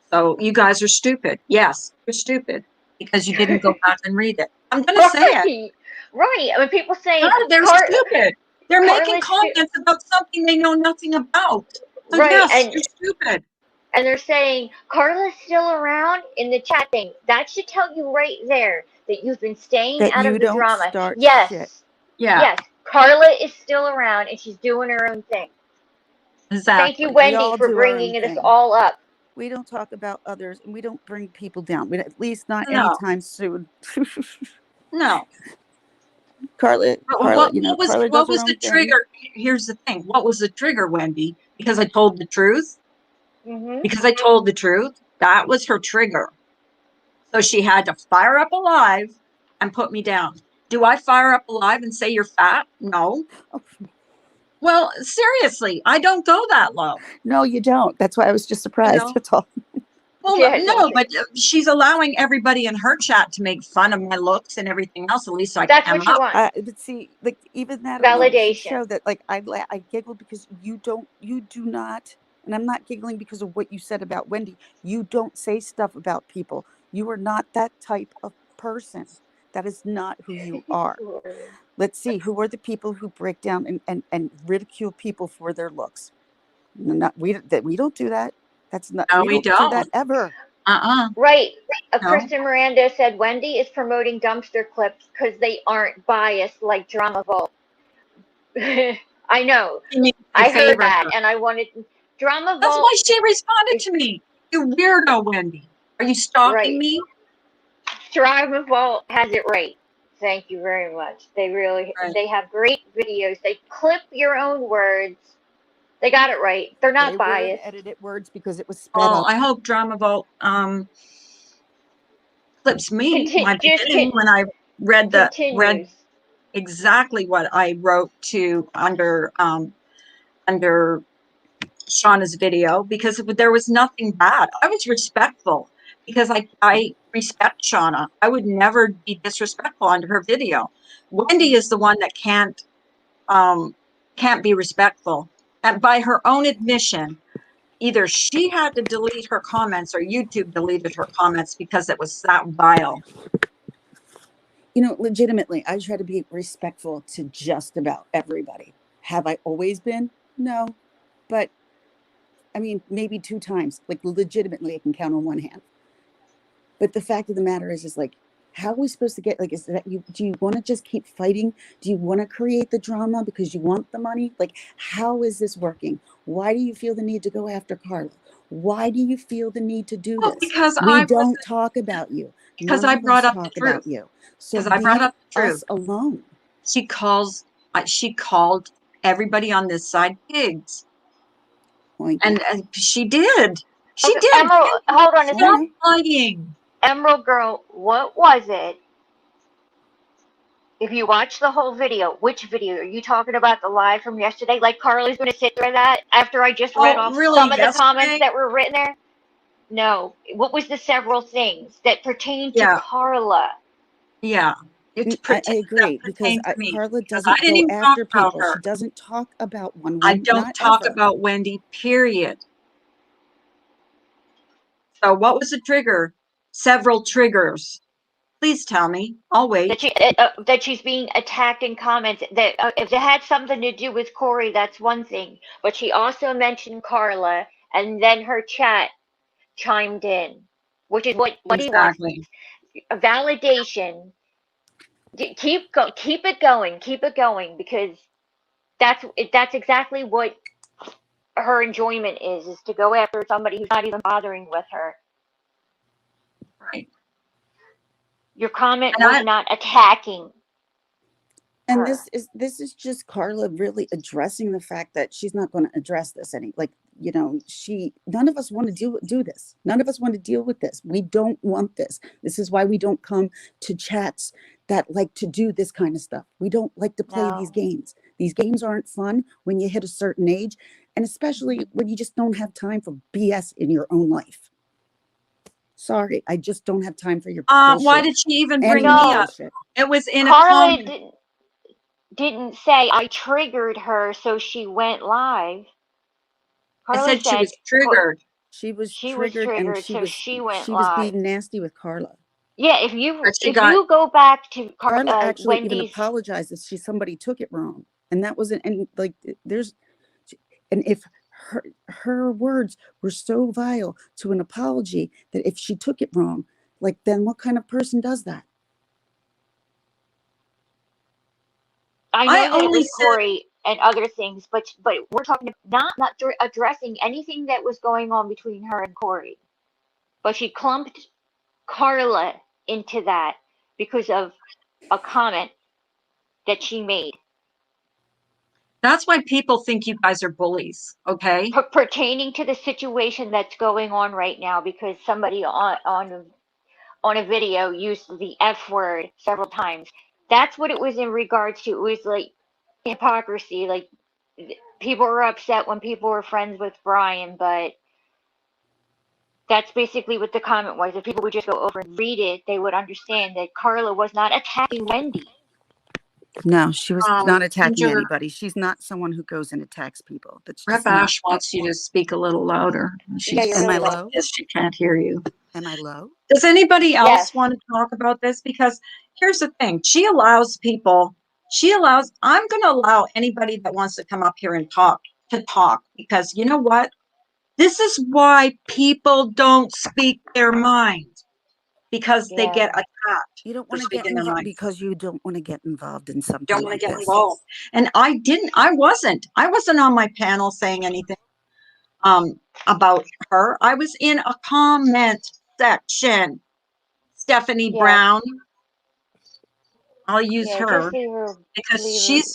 So you guys are stupid. Yes, you're stupid because you didn't go back and read it. I'm gonna say it. right. Right. I mean people God, saying they're stupid. They're making Carla's comments about something they know nothing about. So right yes, you're stupid. and they're saying Carla's still around in the chat thing. That should tell you right there that you've been staying That out you of the don't drama. start shit. Yes. Yeah, Yes. Carla is still around and she's doing her own thing. Thank you, exactly. We Wendy, all for do our own bringing us thing. all up. We don't talk about others, and we don't bring people down. At least not No, anytime soon. no. Carla, you know, Carla does what her was the own thing. trigger? Here's the thing. What was the trigger, Wendy? Because I told the truth? Hmm. Because I told the truth? That was her trigger. So she had to fire up alive and put me down. Do I fire up alive and say you're fat? No. Oh, Well, seriously, I don't go that low, no, you don't. That's why I was just you surprised. know? That's all. Well, Yeah, no, but she's allowing everybody in her chat to make fun of my looks and everything else. At least I that's am what she up. wants. But see, like even that alone should Validation. show that, like, I giggled because you do not, and I'm not giggling because of what you said about Wendy. You don't say stuff about people. You are not that type of person. That is not who you are. Lord. Let's see, who are the people who break down and ridicule people for their looks? Not we don't do that. That's not No, we we don't do don't. that ever. Right. No. Kristen Miranda said Wendy is promoting dumpster clips because they aren't biased like Drama Vault. I know. She needs to I heard favor that, her. and I wanted Drama That's Vault why she responded is to me. You weirdo, Wendy. Are you stalking right. me? Drama Vault has it right. Thank you very much. Right. They have great videos. They clip your own words. They got it right. They're They not word biased. edited words because it was sped Well, up. I hope Drama Vault clips me, my Just beginning when I read continues. exactly what I wrote to under Shauna's video because there was nothing bad. I was respectful because I respect Shauna. I would never be disrespectful under her video. Wendy is the one that um can't be respectful. And by her own admission, either she had to delete her comments or YouTube deleted her comments because it was that vile. You know, legitimately, I try to be respectful to just about everybody. Have I always been? No. But I mean, maybe two times. Like legitimately I can count on one hand. But the fact of the matter is like, how are we supposed to get, like, is that you, do you want to just keep fighting? Do you want to create the drama because you want the money? Like, how is this working? Why do you feel the need to go after Carla? Why do you feel the need to do Well, this? We don't talk about you. because None I of brought us up the talk about truth. you. So Because I brought leave up the truth. us alone. She calls she called everybody on this side pigs. Oink. And she did. She Okay, did. Emerald, hold on a I Stop second. know. lying. Emerald Girl, what was it? If you watch the whole video, which video? Are you talking about the live from yesterday? Like Carly's going to sit through that after I just read Oh, off really? some of the comments Yesterday? that were written there? No. What was the several things that pertain to Yeah, yeah. yeah. It I that agree because pertained to me Carla because I doesn't didn't go even talk after about people. She her. doesn't talk about I one, don't not talk ever. about Wendy, period. So what was the trigger? Several triggers. Please tell me. I'll That wait. she's being attacked in comments. That if it had something to do with Corey, that's one thing. But she also mentioned Carla, and then her chat chimed in, which is what he wants. Exactly. A validation. Keep it going, because that's exactly what her enjoyment is to go after somebody who's not even bothering with her. Right. Your comment And was I not attacking And her. this is just Carla really addressing the fact that she's not going to address this any, like, you know, she, none of us want to do this. None of us want to deal with this. We don't want this. This is why we don't come to chats that like to do this kind of stuff. We don't like to play these No. games. These games aren't fun when you hit a certain age, and especially when you just don't have time for BS in your own life. Sorry, I just don't have time for your why bullshit. did she even bring Anyone's me No. up? bullshit. It was in a Carla comment. didn't say I triggered her, so she went live. I Carla said she said was triggered. She was she was triggered and triggered, so she went she was live. being nasty with Carla. Yeah, But she if got you go back to Carla actually even Wendy's, apologized if somebody took it wrong. And that wasn't, and like there's, and if her words were so vile to an apology that if she took it wrong, like then what kind of person does that? I I know that it only was said Corey and other things, but we're talking not addressing anything that was going on between her and Corey. But she clumped Carla into that because of a comment. that she made That's why people think you guys are bullies, okay? pertaining to the situation that's going on right now, because somebody on a video used the F word several times. That's what it was in regards to. It was like hypocrisy. Like people were upset when people were friends with Brian, but that's basically what the comment was. If people would just go over and read it, they would understand that Carla was not attacking Wendy. No, she was not attacking Ginger, anybody. She's not someone who goes and attacks people. That's Rep just not. Ash wants you to speak a little louder. Yeah, She's you're Am I really saying low. low? yes, she can't hear you. Am I low? Does anybody Yes. else want to talk about this? Because here's the thing. She allows people, I'm going to allow anybody that wants to come up here and talk to talk, because you know what? This is why people don't speak their mind, because they Yeah. get attacked You don't for want to get speaking their involved mind. because you don't want to get involved in something Don't want like to get this. involved. And I wasn't on my panel saying anything about her. I was in a comment section. Stephanie Yeah. Brown, I'll use Yeah. her Just leave her. because Leave her.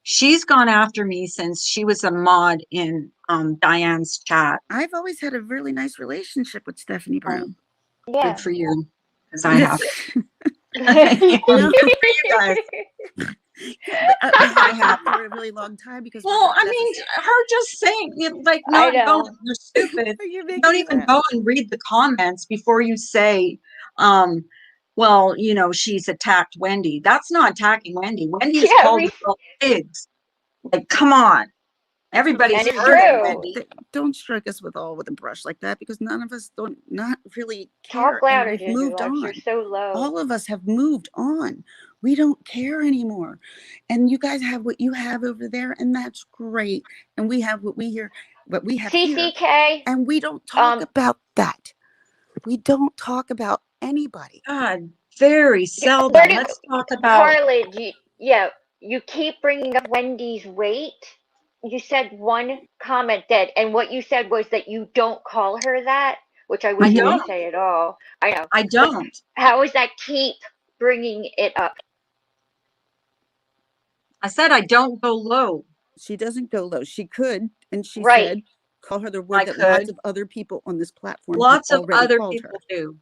she's gone after me since she was a mod in Diane's chat. I've always had a really nice relationship with Stephanie Brown. Good Yeah. for you, because I have. No, Good for you guys. I I haven't have. talked to her in a really long time because we're Well, not I mean, her just saying, like, I not going, know. you're stupid. You're making Don't me even laugh. go and read the comments before you say, well, she's attacked Wendy. That's not attacking Wendy. Wendy has Yeah. called us all pigs. Like, come on. Everybody's And it's heard of true. Wendy. Don't strike us with a brush like that, because none of us don't not really Talk care, and louder, we've Ginger. moved Lex. on. You're so low. All of us have moved on. We don't care anymore. And you guys have what you have over there, and that's great. And we have what we have here. CCK. And we don't talk about that. We don't talk about anybody. God, very Where seldom. did Let's talk about. Carla? Yeah. You keep bringing up Wendy's weight. You said one comment that, and what you said was that you don't call her that, which I I wish you don't. didn't say at all. I know. I But don't. how is that keep bringing it up? I said I don't go low. She doesn't go low. She could, and she Right. said, call her the word I that lots could. of other people on this platform have Lots of already other called people her. do,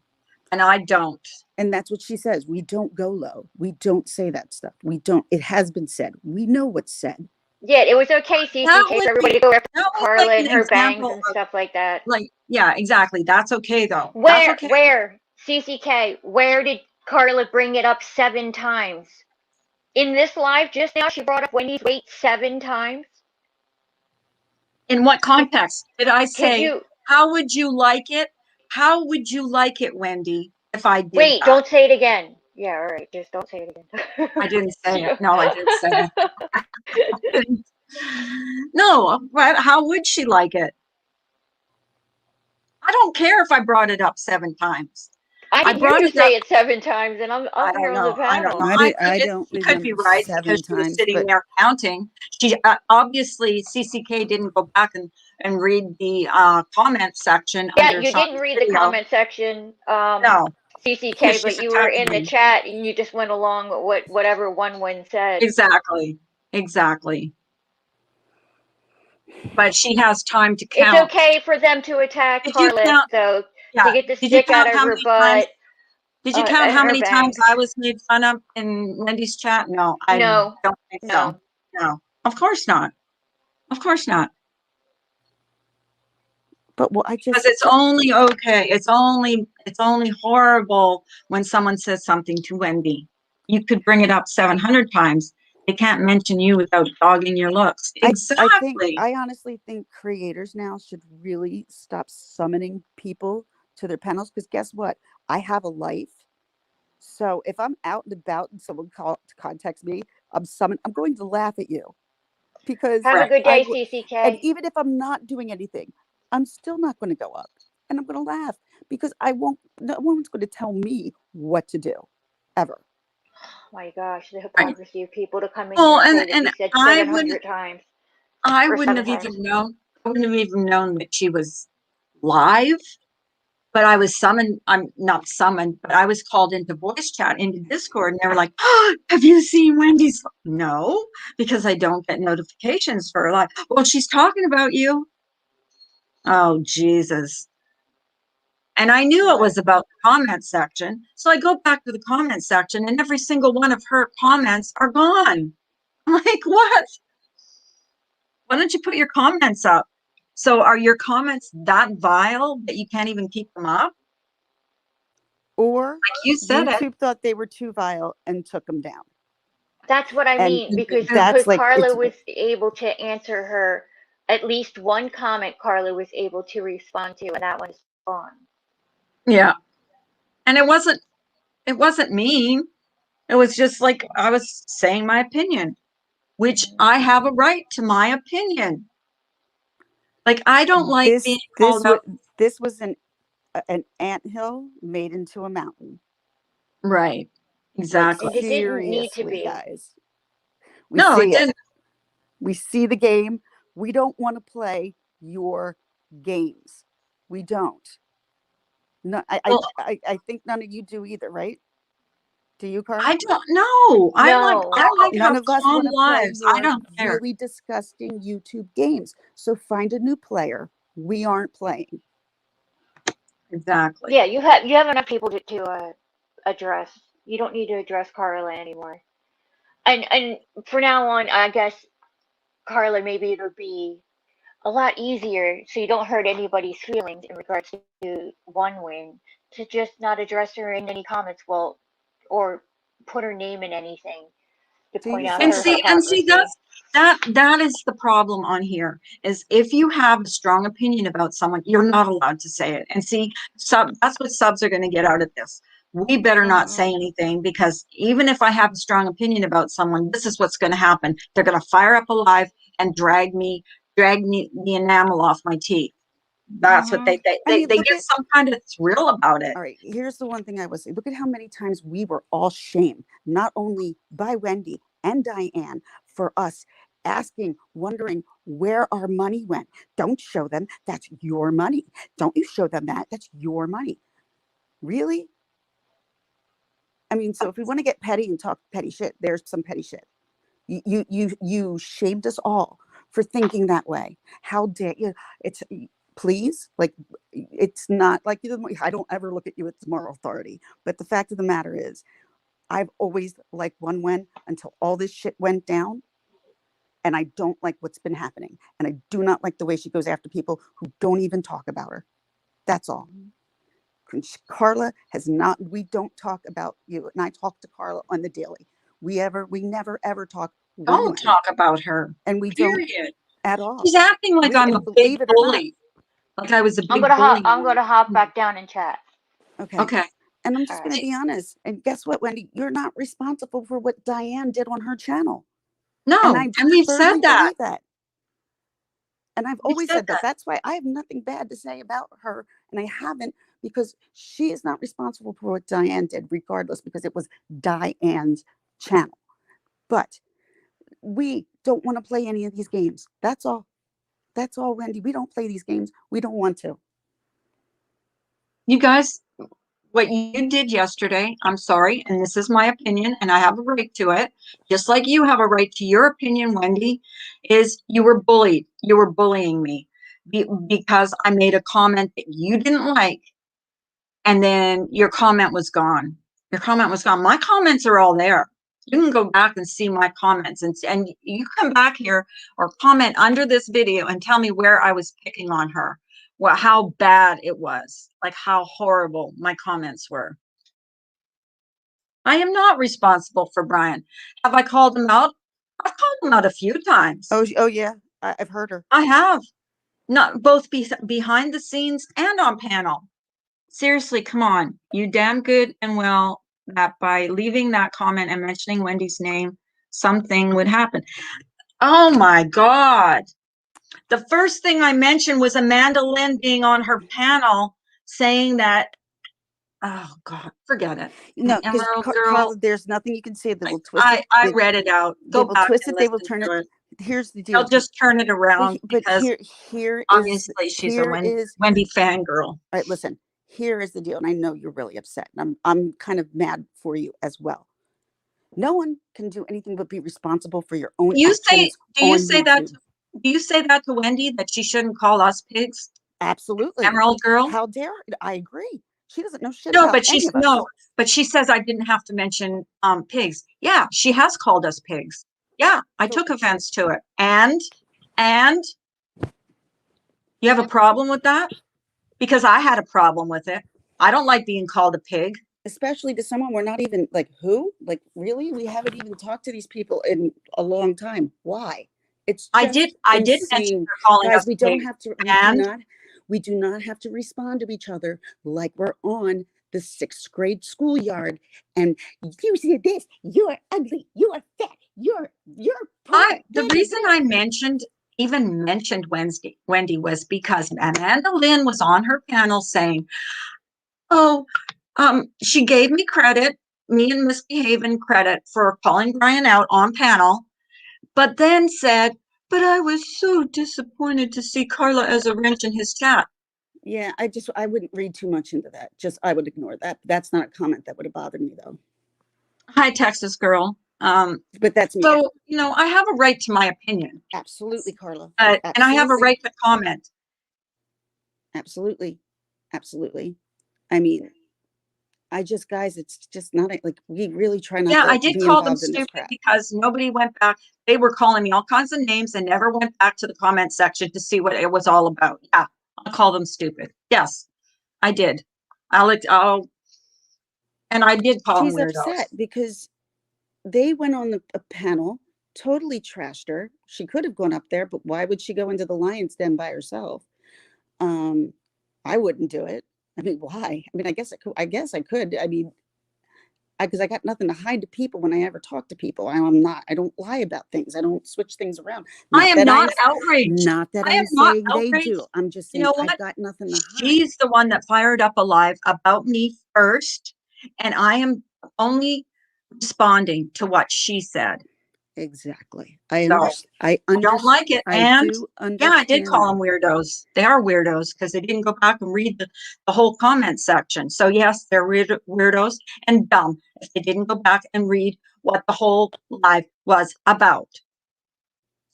and I don't. And that's what she says. We don't go low. We don't say that stuff. We don't. It has been said. We know what's said. Yeah, it was okay, That CCK, was for everybody to go after that was like Carla and an her bangs example and of, stuff like that. like, yeah, exactly. That's okay though. That's Where, okay. where, CCK, where did Carla bring it up 7 times? In this live just now, she brought up Wendy's weight 7 times. In what context did I Could say, you how would you like it? How would you like it, Wendy, if I did wait? that? Don't say it again. Yeah, all right. Just don't say it I didn't say it. again. No, I did say it. No, but how would she like it? I don't care if I brought it up 7 times. I I didn't hear brought you it up. say it 7 times, and I I'm here don't on the know. I don't know. panel. I don't She could be remember right because 7 she was times, sitting but there counting. She obviously CCK didn't go back and read the comment section Yeah, under you didn't Sean's read the video. comment section, No, because CCK, but she's you were attacking in the me. chat and you just went along with whatever one said. Exactly. Exactly. But she has time to It's count. okay for them to attack Did you Carla, count? though, to Yeah. get the Did you stick out count of how her many times? butt Did you count and how her many times bangs. I was made fun of in Wendy's chat? No, I No, don't think so. no. No, of course not. Of course not. well, I Because just it's only okay. It's only horrible when someone says something to Wendy. You could bring it up 700 times. They can't mention you without dogging your looks. Exactly. I honestly think creators now should really stop summoning people to their panels, because guess what? I have a life. So if I'm out and about and someone contacts me, I'm going to laugh at you, because Have a Right. good I day, w- and CCK. even if I'm not doing anything, I'm still not going to go up, and I'm going to laugh, because I won't. No one's going to tell me what to do, ever. My gosh, the Right. hypocrisy of people to come in here Well, and and say that and you said I wouldn't 700 times I or wouldn't seven have times. even known. I wouldn't have even known that she was live. but I was summoned. I'm not summoned, but I was called into voice chat into Discord, and they were like, oh, "Have you seen Wendy's?" No, because I don't get notifications for her live. Well, she's talking about you. Oh, Jesus. And I knew it What? was about the comment section. So I go back to the comment section, and every single one of her comments are gone. I'm like, what? Why don't you put your comments up? So are your comments that vile that you can't even keep them up? Or Like you said it. YouTube thought they were too vile and took them down. That's what I And mean, because that's like, Carla it's was able to answer her, at least one comment Carla was able to respond to, and that one's gone. Yeah. And it wasn't mean. It was just like I was saying my opinion, which I have a right to my opinion. Like I don't like being called out. this was an anthill made into a mountain. Right. Like, Exactly. And it didn't need to seriously, be. guys. We No, it see it. didn't. We see the game. We don't want to play your games. We don't. No, Well, I think none of you do either, right? Do you, I Carla? don't know. No. I like None have of us calm want to play lives. I your don't care. really disgusting YouTube games. So find a new player. We aren't playing. Exactly. Yeah, you have enough people to address. You don't need to address Carla anymore. And for now on, I guess Carla, maybe it'll be a lot easier, so you don't hurt anybody's feelings in regards to one win, to just not address her in any comments, well, or put her name in anything to So you point out And say her that. see hypocrisy. that is the problem on here is if you have a strong opinion about someone, you're not allowed to say it. And see, that's what subs are going to get out of this. We better not Hmm. say anything because even if I have a strong opinion about someone, this is what's going to happen. They're going to fire up a live and drag me the enamel off my teeth. That's what Hmm. I mean, they look get at. some kind of thrill about it. All right, here's the one thing I would say. Look at how many times we were all shamed, not only by Wendy and Diane, for us asking, wondering where our money went. Don't show them. That's your money. Don't you show them that. That's your money. Really? I mean, so if we want to get petty and talk petty shit, there's some petty shit. You shamed us all for thinking that way. How dare you? It's please, like, it's not like I don't ever look at you as moral authority. But the fact of the matter is, I've always liked one win until all this shit went down. And I don't like what's been happening. And I do not like the way she goes after people who don't even talk about her. That's all. Carla has not, we don't talk about you. And I talk to Carla on the daily. We never ever talk one Don't win. talk about her. And we don't Period. at all. She's acting like I'm a And big believe it or not, bully. Like I was a big bully. I'm gonna hop back down and chat. okay. Okay. And I'm All just going right. to be honest. And guess what, Wendy? You're not responsible for what Diane did on her channel. And No, I and we've said firmly that. believe that. And I've We've always said said that. that. That's why I have nothing bad to say about her. And I haven't, because she is not responsible for what Diane did, regardless, because it was Diane's channel. But we don't want to play any of these games. That's all. That's all, Wendy. We don't play these games. We don't want to. You guys, what you did yesterday, I'm sorry, and this is my opinion, and I have a right to it, just like you have a right to your opinion, Wendy, is you were bullied. You were bullying me because I made a comment that you didn't like, and then your comment was gone. Your comment was gone. My comments are all there. You can go back and see my comments, and you come back here or comment under this video and tell me where I was picking on her, how bad it was, like how horrible my comments were. I am not responsible for Brian. Have I called him out? I've called him out a few times. Oh yeah. I've heard her. I have, not both behind the scenes and on panel. Seriously, come on. You damn good and well that by leaving that comment and mentioning Wendy's name, something would happen. Oh my God. The first thing I mentioned was Amanda Lynn being on her panel saying that, oh God, forget it. No, because Emerald Girl, Carla, there's nothing you can say that will twist it. I read it out. They Go will back twist and it. They will listen turn it. to it. Here's the They'll deal. just turn it around But because here is obviously she's a here is Wendy fangirl. all right. Listen, here is the deal, and I know you're really upset, and I'm kind of mad for you as well. No one can do anything but be responsible for your own You say, actions on YouTube. do you say that to Wendy, that she shouldn't call us pigs? Absolutely. Emerald Girl? How dare I agree. She doesn't know shit No, about but any she's of us. no, but she says I didn't have to mention pigs. Yeah, she has called us pigs. Yeah, I So took offense to it. And you have a problem with that? Because I had a problem with it. I don't like being called a pig. especially to someone we're not even like, who? Like, really? We haven't even talked to these people in a long time. Why? It's just I did mention insane. her calling Guys, us pigs. And we do not have to respond to each other like we're on the 6th grade schoolyard. And you see this, you're ugly, you are fat, you're poor. the reason I even mentioned Wendy was because Amanda Lynn was on her panel saying, oh, she gave me credit, me and Misbehaving credit for calling Brian out on panel, but then said, but I was so disappointed to see Carla as a wrench in his chat. Yeah, I wouldn't read too much into that. I would ignore that. That's not a comment that would have bothered me though. Hi, Texas girl. But that's me. So, I have a right to my opinion. Absolutely, Carla. And I have a right to comment. Absolutely. Absolutely. I mean, guys, it's just not like, we really try not to I did be call them involved in this stupid crap. because nobody went back. They were calling me all kinds of names and never went back to the comment section to see what it was all about. Yeah, I'll call them stupid. Yes, I did. And I did call them She's weirdos. upset because they went on a panel, totally trashed her. She could have gone up there, but why would she go into the lion's den by herself? I wouldn't do it. I mean, why? I mean, I guess I could. I mean, because I got nothing to hide to people when I ever talk to people. I don't lie about things. I don't switch things around. I am not outraged. Not that I am I'm not saying they outraged. do. I'm just You saying know what? I've got nothing to hide. She's the one that fired up a live about me first, and I am only responding to what she said. Exactly. I So don't like it. And do understand. yeah, I did call them weirdos. They are weirdos because they didn't go back and read the whole comment section. So yes, they're weirdos and dumb if they didn't go back and read what the whole live was about.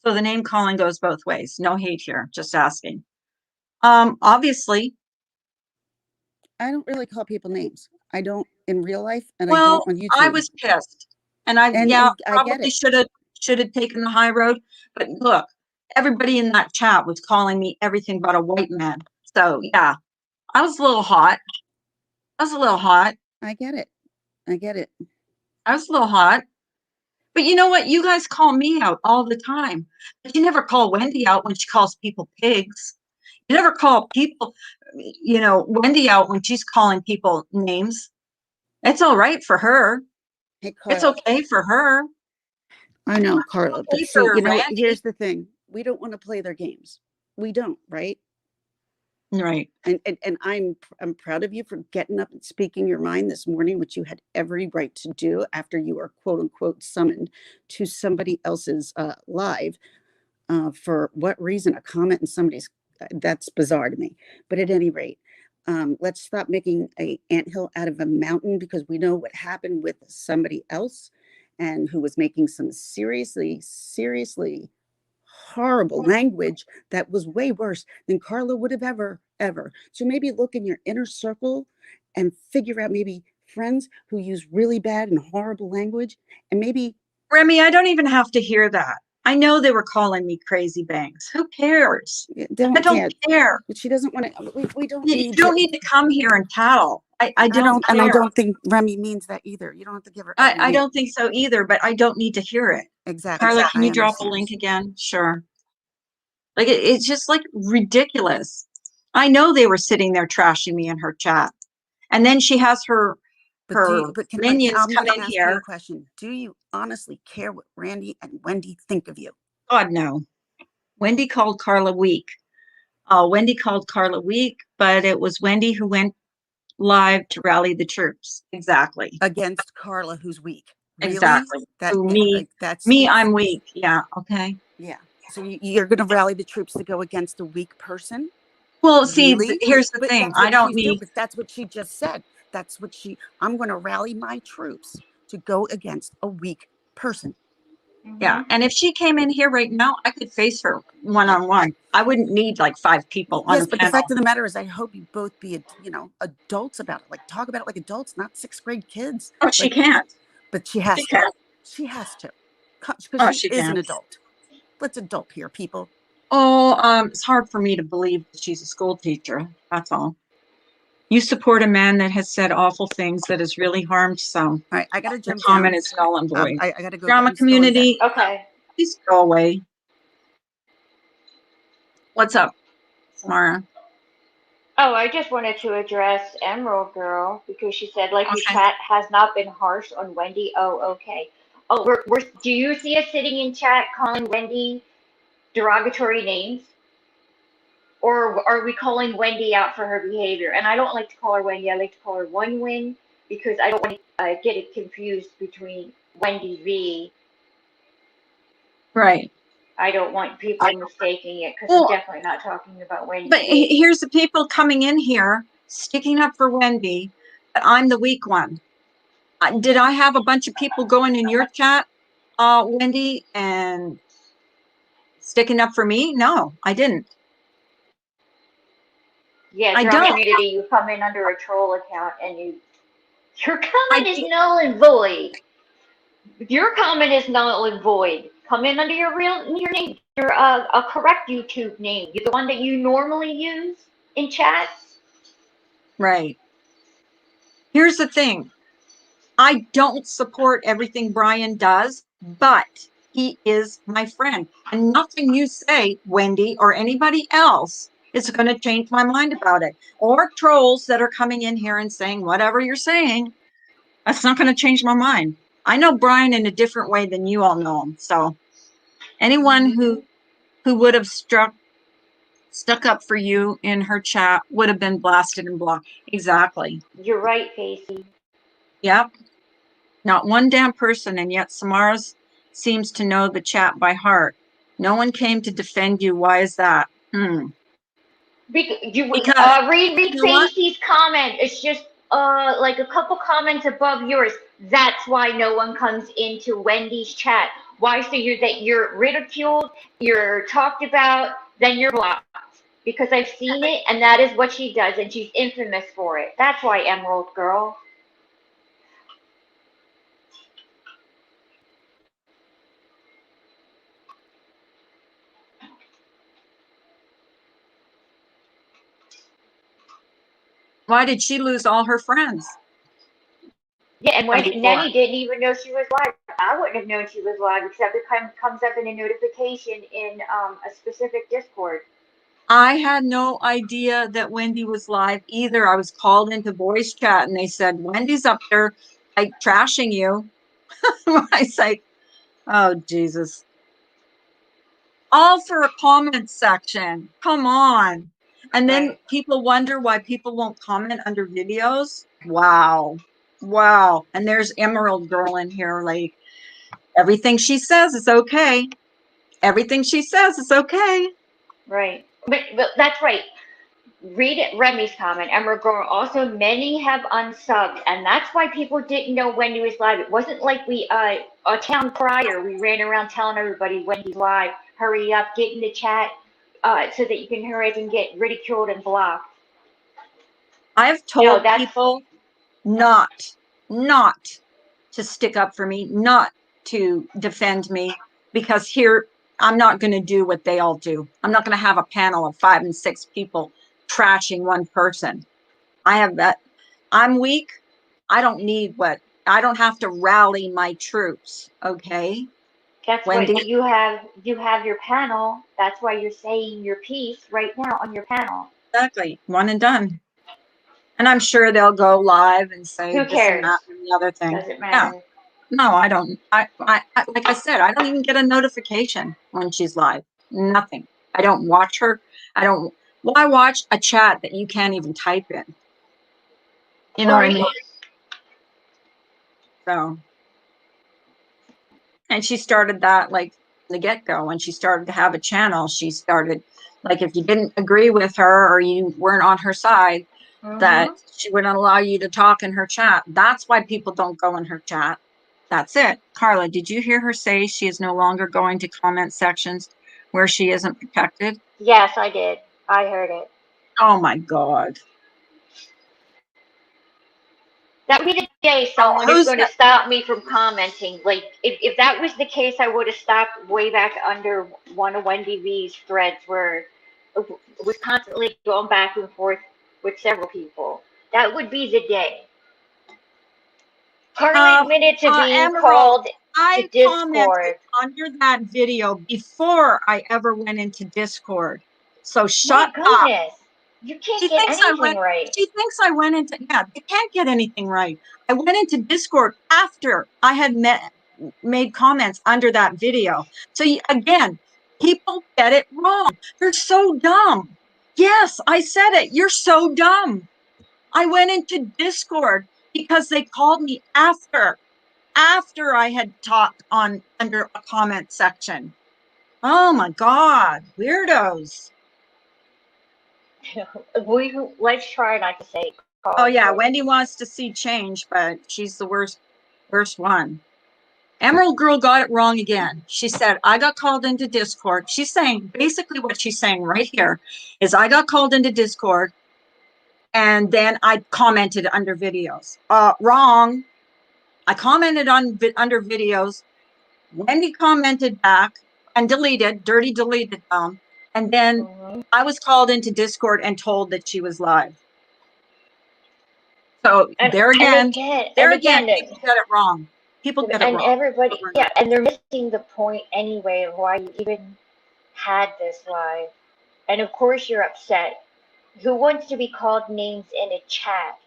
So the name calling goes both ways. No hate here, just asking. Obviously. I don't really call people names. I don't in real life, and I Well, don't on YouTube. I was pissed. And I probably should have taken the high road. But look, everybody in that chat was calling me everything but a white man. So yeah, I was a little hot. I get it. I get it. I was a little hot. But you know what? You guys call me out all the time. But you never call Wendy out when she calls people pigs. You never call people, Wendy out when she's calling people names. It's all right for her. Hey, Carla. It's okay for her. I know, Carla. But see, here's the thing. We don't want to play their games. We don't, right? Right. And I'm proud of you for getting up and speaking your mind this morning, which you had every right to do after you were quote unquote summoned to somebody else's live. For what reason? A comment in somebody's, that's bizarre to me. But at any rate, let's stop making an anthill out of a mountain, because we know what happened with somebody else and who was making some seriously horrible language that was way worse than Carla would have ever. So maybe look in your inner circle and figure out maybe friends who use really bad and horrible language. And maybe, Remy, I don't even have to hear that. I know they were calling me crazy bangs. Who cares? I don't care. But she doesn't want to. We don't. You don't need to come here and tattle. I don't. And I don't think Remy means that either. You don't have to give her. I don't think so either. But I don't need to hear it. Exactly. Carla, can you drop a link again? Sure. Like it's just like ridiculous. I know they were sitting there trashing me in her chat, and then she has her minions come in here. A question: do you honestly care what Randy and Wendy think of you? God, no. Wendy called Carla weak. Wendy called Carla weak, but it was Wendy who went live to rally the troops. Exactly. Against Carla, who's weak. Really? Exactly. That's me. I'm weak. Yeah. Okay. Yeah. So you're going to rally the troops to go against a weak person? Well, see, Really? here's the But thing. that's I what don't she's doing. need, But that's what she just said. That's what I'm going to rally my troops to go against a weak person. yeah. Hmm. And if she came in here right now, I could face her one Yeah. on one. I wouldn't need like 5 people on Yes, a but the fact panel. of the matter is, I hope you both be, adults about it. Like, talk about it like adults, not sixth grade kids. Oh, she Like, can't. but she She has to. can't. She has to, because Oh, she she is an can't. adult. Let's adult here, people. Oh, it's hard for me to believe that she's a school teacher. That's all. You support a man that has said awful things that has really harmed some. All right, I got to The jump comment down. is null and void. I got to go get Drama install in bed. community, Okay. please go away. What's up, Samara? Oh, I just wanted to address Emerald Girl because she said, like, your Okay. chat has not been harsh on Wendy. Oh, okay. Oh, do you see us sitting in chat calling Wendy derogatory names? Or are we calling Wendy out for her behavior? And I don't like to call her Wendy. I like to call her One Win because I don't want to get it confused between Wendy V. Right. I don't want people mistaking it because I'm Well, definitely not talking about Wendy but V. here's the people coming in here sticking up for Wendy, but I'm the weak one. Did I have a bunch of people going in your chat, Wendy, and sticking up for me? No, I didn't. Yeah, I Drama don't. Community, you come in under a troll account and your I comment is null and void. Your comment is null and void. Come in under your name, your a correct YouTube name, the one that you normally use in chat. right. Here's the thing. I don't support everything Brian does, but he is my friend. And nothing you say, Wendy, or anybody else is going to change my mind about it. Or trolls that are coming in here and saying whatever you're saying, that's not going to change my mind. I know Brian in a different way than you all know him. So anyone Hmm. who would have stuck up for you in her chat would have been blasted and blocked. Exactly. You're right, Facey. Yep. Not one damn person, and yet Samara's seems to know the chat by heart. No one came to defend you. Why is that? Because Read you know what? Facey's comment. It's just like a couple comments above yours. That's why no one comes into Wendy's chat. Why? So you're ridiculed, you're talked about, then you're blocked. Because I've seen it, and that is what she does, and she's infamous for it. That's why, Emerald Girl. Why did she lose all her friends Yeah, and when right before? Nenny didn't even know she was live, I wouldn't have known she was live except it comes up in a notification in a specific Discord. I had no idea that Wendy was live either. I was called into voice chat and they said, Wendy's up there like trashing you. I was like, oh, Jesus. All for a comment section. Come on. And then Right. people wonder why people won't comment under videos. Wow. Wow. And there's Emerald Girl in here. Like everything she says is okay. Everything she says is okay. Right. But that's right. Read Remy's comment. Emerald Girl. Also, many have unsubbed, and that's why people didn't know Wendy was live. It wasn't like we a town crier. We ran around telling everybody Wendy's live. Hurry up, get in the chat, so that you can hurry up and get ridiculed and blocked. I've No, told that's people not to stick up for me, not to defend me, because here I'm not going to do what they all do. I'm not going to have a panel of 5 and 6 people trashing one person. I have that. I'm weak. I don't need what I don't have to rally my troops. Okay, That's Wendy. what you have your panel. That's why you're saying your piece right now on your panel. Exactly. One and done. And I'm sure they'll go live and say Who this and cares? that and the other thing. Doesn't Yeah. matter. No, I don't. Like I said, I don't even get a notification when she's live. Nothing. I don't watch her. I don't. Why watch a chat that you can't even type in? You know what I Right. mean? So, and she started that like the get-go. When she started to have a channel, she started, like, if you didn't agree with her or you weren't on her side, that Mm-hmm. she wouldn't allow you to talk in her chat. That's why people don't go in her chat. That's it. Carla, did you hear her say she is no longer going to comment sections where she isn't protected? Yes, I did. I heard it. Oh my God. That would be the day Oh, someone is who's going to that? stop me from commenting. Like, if that was the case, I would have stopped way back under one of Wendy V's threads where it was constantly going back and forth with several people. That would be the day. Carly Uh, admitted to being Emerald, called to I commented Discord. under that video before I ever went into Discord. So My shut up. goodness, you can't She get thinks I anything went. right. She thinks I went into. Yeah, they can't get anything right. I went into Discord after I had made comments under that video. So again, people get it wrong. They're so dumb. Yes, I said it. You're so dumb. I went into Discord because they called me after I had talked on under a comment section. Oh my God, weirdos. Let's try not to say Oh college yeah, words. Wendy wants to see change, but she's the worst one. Emerald Girl got it wrong again. She said, I got called into Discord. She's saying basically what she's saying right here is I got called into Discord and then I commented under videos. Wrong. I commented on under videos. Wendy commented back and deleted them. And then Hmm. I was called into Discord and told that she was live. So And there again, people get it wrong. People get it and wrong everybody, over and yeah, over. and they're missing the point anyway of why you even had this live. And of course you're upset. Who wants to be called names in a chat?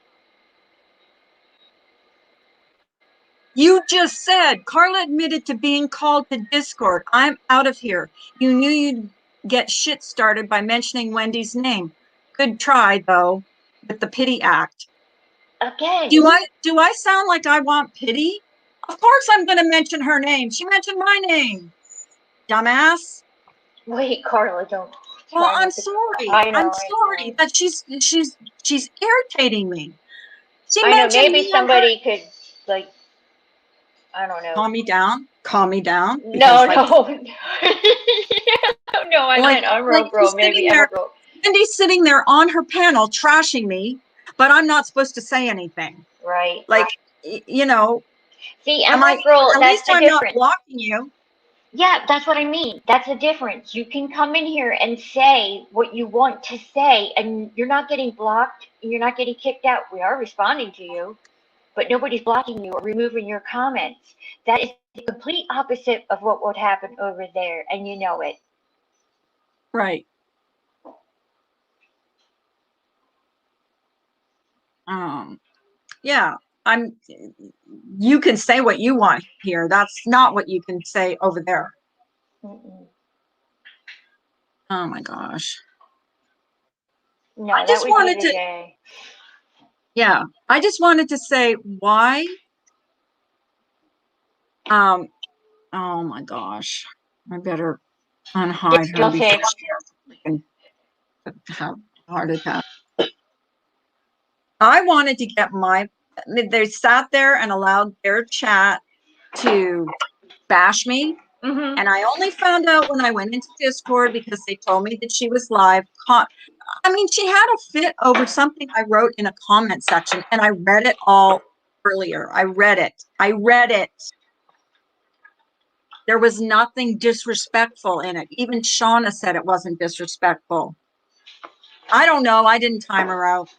You just said Carla admitted to being called to Discord. I'm out of here. You knew you'd get shit started by mentioning Wendy's name. Good try though, with the pity act. Again, Do I sound like I want pity? Of course I'm going to mention her name. She mentioned my name. Dumbass. wait, Carla, don't Well, try I'm not to. sorry. I I'm know, I sorry know. that she's irritating me. She I know, mentioned maybe me on her. somebody could, like, I don't know. Calm me down. Calm me down because No, no. No, I like meant Emerald she's Girl, maybe sitting there. Emerald Girl. Wendy's sitting there on her panel trashing me, but I'm not supposed to say anything. Right. Like, you know, See, am I? Emerald Girl, At that's least the I'm not difference. blocking you. Yeah, that's what I mean. That's the difference. You can come in here and say what you want to say, and you're not getting blocked, and you're not getting kicked out. We are responding to you, but nobody's blocking you or removing your comments. That is the complete opposite of what would happen over there, and you know it. Right. Yeah. I'm. You can say what you want here. That's not what you can say over there. Mm-mm. Oh my gosh. I No, that just would be wanted the to. day. Yeah. I just wanted to say why. Um. Oh my gosh. I better Yeah, unhide her don't before say. she can have a heart attack. I wanted to get they sat there and allowed their chat to bash me. Mm-hmm. And I only found out when I went into Discord because they told me that she was live. I mean, she had a fit over something I wrote in a comment section, and I read it all earlier. I read it. There was nothing disrespectful in it. Even Shauna said it wasn't disrespectful. I don't know. I didn't time her out.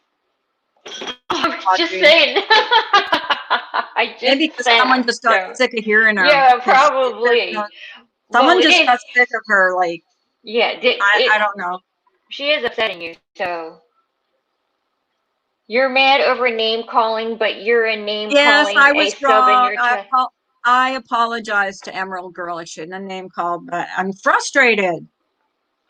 I was just Audrey. saying. I just Maybe because said. someone just got So, sick of hearing her. yeah, Because probably. Well, someone it just is. got sick of her. Like, Yeah, I don't know. she is upsetting you, so you're mad over name calling, but you're a name Yes, calling I a was sub in wrong. your chat. I apologize to Emerald Girl. I shouldn't have name called, but I'm frustrated.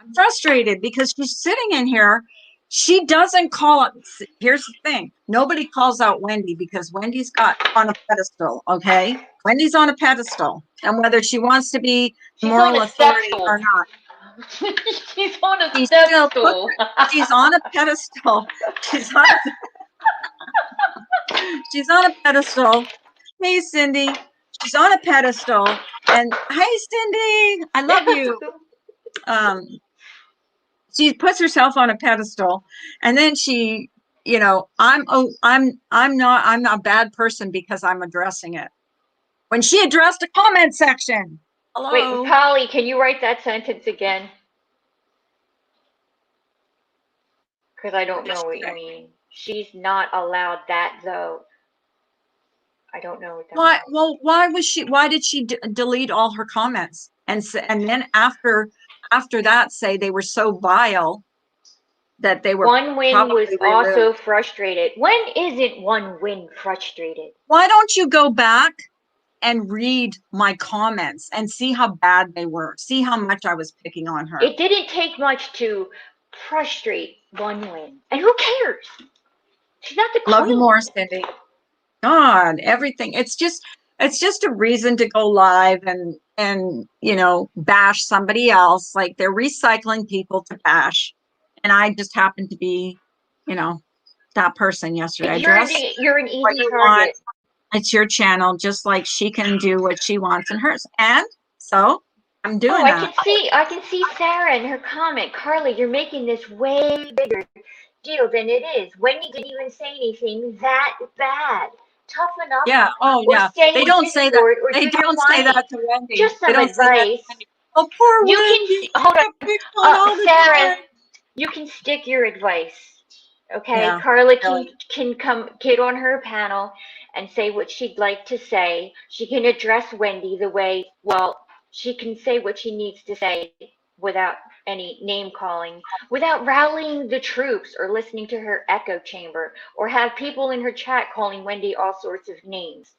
I'm frustrated because she's sitting in here She doesn't call it. Here's the thing. Nobody calls out Wendy because Wendy's got on a pedestal. Okay. Wendy's on a pedestal. And whether she wants to be She's on moral a step authority or stool. not, She's on a she step still puts stool. she's on a pedestal. She's on a, she's on a pedestal. Hey, Cindy. She's on a pedestal. And hey, Cindy, I love you. Um, she puts herself on a pedestal, and then she, I'm not a bad person because I'm addressing it. When she addressed a comment section, Wait, hello. Polly, can you write that sentence again? Because I don't know what you mean. She's not allowed that, though. I don't know what that Why? means. Well, why did she delete all her comments and then after that say they were so vile that they were One Win was probably also removed? frustrated. When isn't One Win frustrated? Why don't you go back and read my comments and see how bad they were? See how much I was picking on her. It didn't take much to frustrate One Win. And who cares? She's not the Love you queen. more, Cindy. God, everything. It's just a reason to go live and bash somebody else. Like they're recycling people to bash. And I just happened to be, you know, that person yesterday. I dress You're an what easy you want. target. It's your channel, just like she can do what she wants in hers. And so I'm Oh, doing that. I can see Sarah in her comment. Carly, you're making this way bigger deal than it is. Wendy didn't even say anything that bad. Toughen up Yeah. Oh, or yeah. stay They in don't say that. Discord or They do your don't say that whining. to Wendy. Just They some don't say that to advice. Wendy. Oh, poor You can Wendy. hold She on, got picked on all the Sarah. time. You can stick your advice. Okay, Yeah. Carla Really. can come get on her panel and say what she'd like to say. She can address Wendy the way, well, she can say what she needs to say without any name calling, without rallying the troops or listening to her echo chamber or have people in her chat calling Wendy all sorts of names.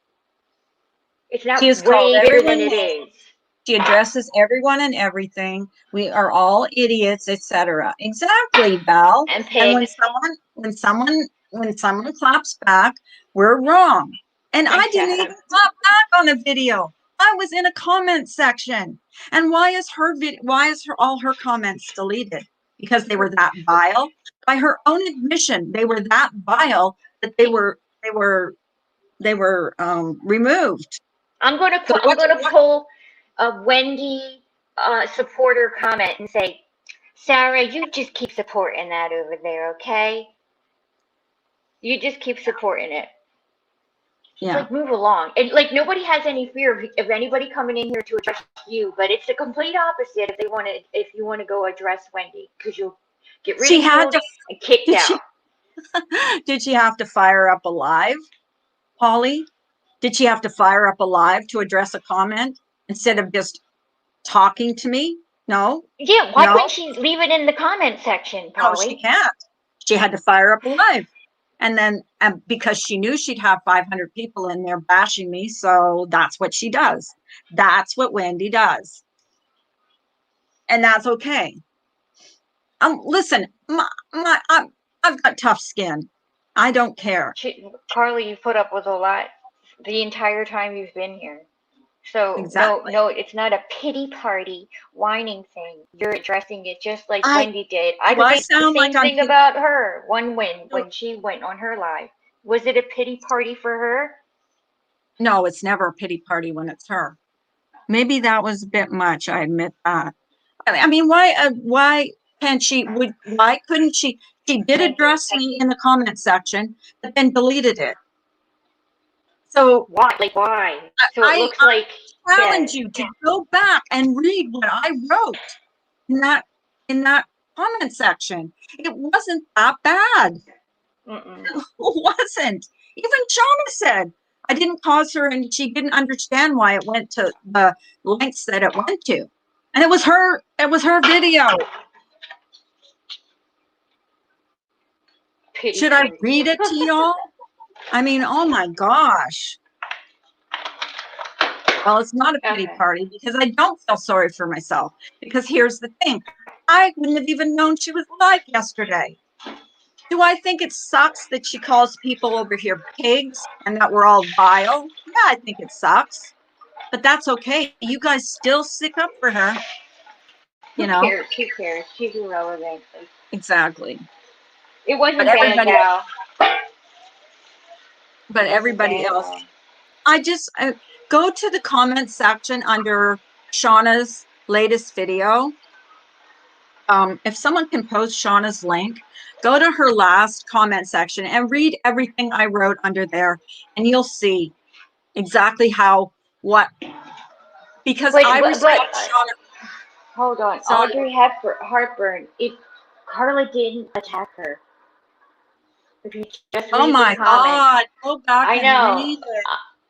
It's She not has called way bigger than everyone it names. is. She addresses everyone and everything. We are all idiots, etc. Exactly, Val. And And pigs. when someone claps back, we're wrong. And I Thanks, didn't Adam. even clap back on a video. I was in a comment section. And why is her all her comments deleted? Because they were that vile. By her own admission, they were that vile that they were removed. So I'm gonna pull a Wendy supporter comment and say, Sarah, you just keep supporting that over there, okay? You just keep supporting it. Just yeah. like move along. And like nobody has any fear of anybody coming in here to address you, but it's the complete opposite if you want to go address Wendy, because you'll get She had ridiculed to and kicked did out. she did she have to fire up a live, Polly? Did she have to fire up a live to address a comment instead of just talking to me? No, Yeah, why no, couldn't she leave it in the comment section, no, she Polly? can't. She had to fire up a live. And then because she knew she'd have 500 people in there bashing me. So that's what she does. That's what Wendy does. And that's okay. Listen, I've got tough skin. I don't care. Carly, you put up with a lot the entire time you've been here. So Exactly. no, it's not a pity party whining thing. You're addressing it just like I Wendy did. I do could I say the sound like same I'm thing pity? about her. One Win No, when she went on her live. Was it a pity party for her? no, it's never a pity party when it's her. Maybe that was a bit much. I admit that. I mean, why can't she? Why couldn't she? She did Thank you. address me in the comment section, but then deleted it. So Why? Like why? So it I looks like challenge yeah. you to go back and read what I wrote in that comment section. It wasn't that bad. Mm-mm. It wasn't. Even Shauna said I didn't cause her, and she didn't understand why it went to the lengths that it went to. And it was her. It was her video. Pity Should I party. read it to y'all? I mean, oh my gosh. Well, it's not a pity Okay. party because I don't feel sorry for myself. Because here's the thing, I wouldn't have even known she was live yesterday. Do I think it sucks that she calls people over here pigs and that we're all vile? Yeah, I think it sucks. But that's okay. You guys still stick up for her, you Who know? cares? Who cares? She's irrelevant. Like, Exactly. it But wasn't bad, everybody gal. but It wasn't everybody bad at else, all. I just go to the comment section under Shauna's latest video. If someone can post Shauna's link, go to her last comment section and read everything I wrote under there, and you'll see exactly what, because But I but, but respect Shauna. hold on, Sorry. Audrey Hepburn. If Carla didn't attack her, if you just Oh read the my comment, God, go back I and know, read it.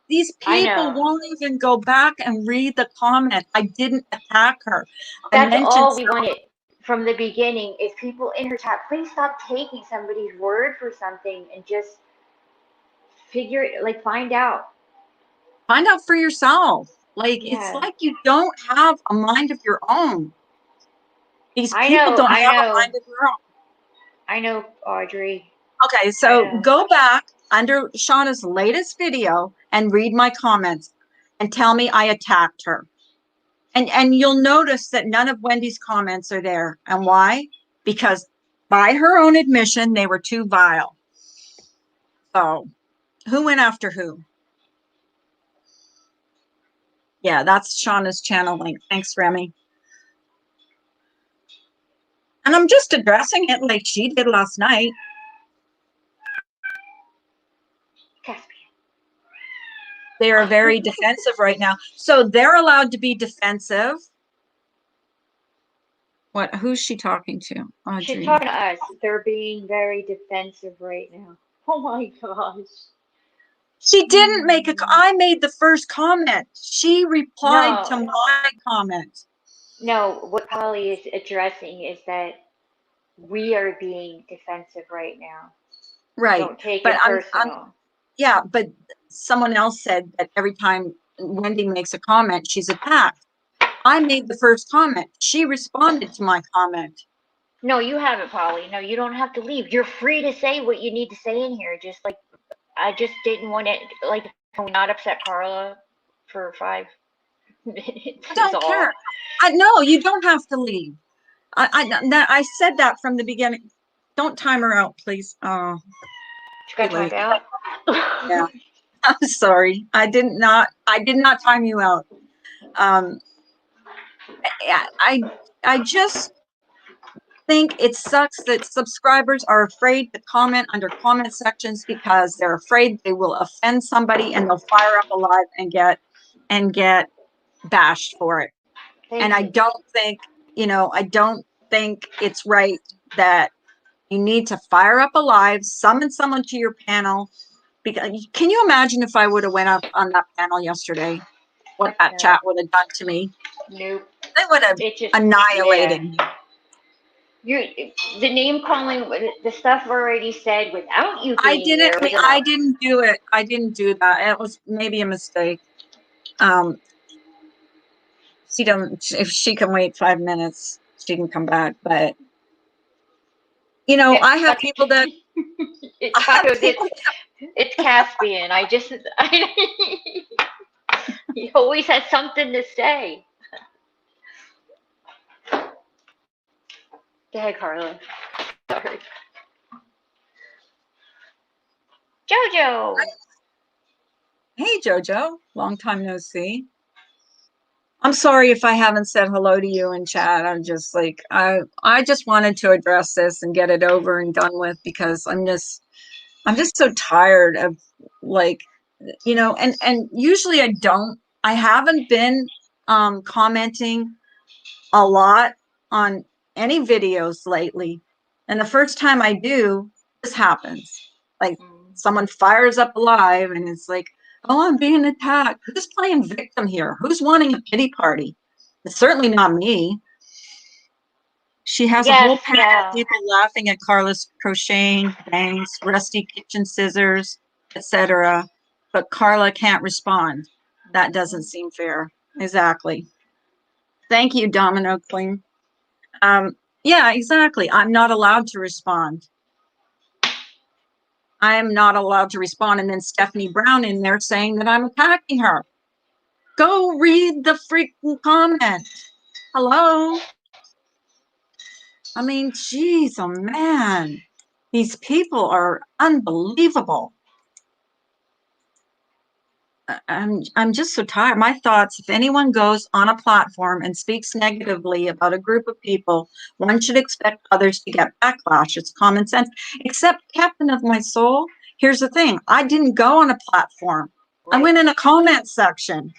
These I people know. won't even go back and read the comment. I didn't attack her. I That's mentioned all we wanted from the beginning. Is people in her chat, please stop taking somebody's word for something and just figure it, like find out. find out for yourself. Like, it's Yeah, like you don't have a mind of your own. These I people know, don't I have a know, mind of their own. I know, Audrey. Okay, I so know. go back under Shauna's latest video and read my comments and tell me I attacked her. And you'll notice that none of Wendy's comments are there. And why? Because by her own admission, they were too vile. So who went after who? Yeah, that's Shauna's channel link. Thanks, Remy. And I'm just addressing it like she did last night. Caspian. They are very defensive right now. So they're allowed to be defensive. What? Who's she talking to? She's Audrey. talking to us. They're being very defensive right now. Oh my gosh. She didn't make I made the first comment. She replied to No, my comment. no, what Polly is addressing is that we are being defensive right now. Right. Don't take But it I'm personal. yeah, but someone else said that every time Wendy makes a comment, she's attacked. I made the first comment. She responded to my comment. No, you haven't, Polly. No, you don't have to leave. You're free to say what you need to say in here. Just like I just didn't want it. Like, can we not upset Carla for 5 minutes? I Is don't all. care. I no, you don't have to leave. I said that from the beginning. Don't time her out, please. Oh, She too got timed late. out. Yeah. I'm sorry. I did not time you out. Um I just think it sucks that subscribers are afraid to comment under comment sections because they're afraid they will offend somebody and they'll fire up a live and get bashed for it. And Thank I you. don't think, I don't think it's right that you need to fire up a live, summon someone to your panel. Because can you imagine if I would have went up on that panel yesterday, what that No, chat would have done to me? nope. They would have It just, yeah. annihilated me. You, the name calling, the stuff already said without you being there was I enough. didn't do it. I didn't do that. It was maybe a mistake. Um, she don't, if she can wait 5 minutes, she can come back. But Yeah, I have people that it I have tacos. people. It's Caspian. He always has something to say. Go ahead, Carla. Sorry. Jojo. Hey, Jojo, long time no see. I'm sorry if I haven't said hello to you in chat. I'm just like I just wanted to address this and get it over and done with because I'm just so tired of like and usually I haven't been commenting a lot on any videos lately. And the first time I do, this happens. Like Mm. someone fires up live and it's like, oh, I'm being attacked. Who's playing victim here? Who's wanting a pity party? It's certainly not me. She has a Yes, whole panel of yeah. people laughing at Carla's crocheting, bangs, rusty kitchen scissors, etc. But Carla can't respond. That doesn't Mhm. seem fair. Exactly. Thank you, Domino Queen. Yeah, exactly. I'm not allowed to respond. I am not allowed to respond. And then Stephanie Brown in there saying that I'm attacking her. Go read the freaking comment. Hello? I mean, geez, oh man. These people are unbelievable. I'm just so tired. My thoughts, if anyone goes on a platform and speaks negatively about a group of people, one should expect others to get backlash. It's common sense. Except, captain of my soul, here's the thing. I didn't go on a platform. I Right. went in a comment section.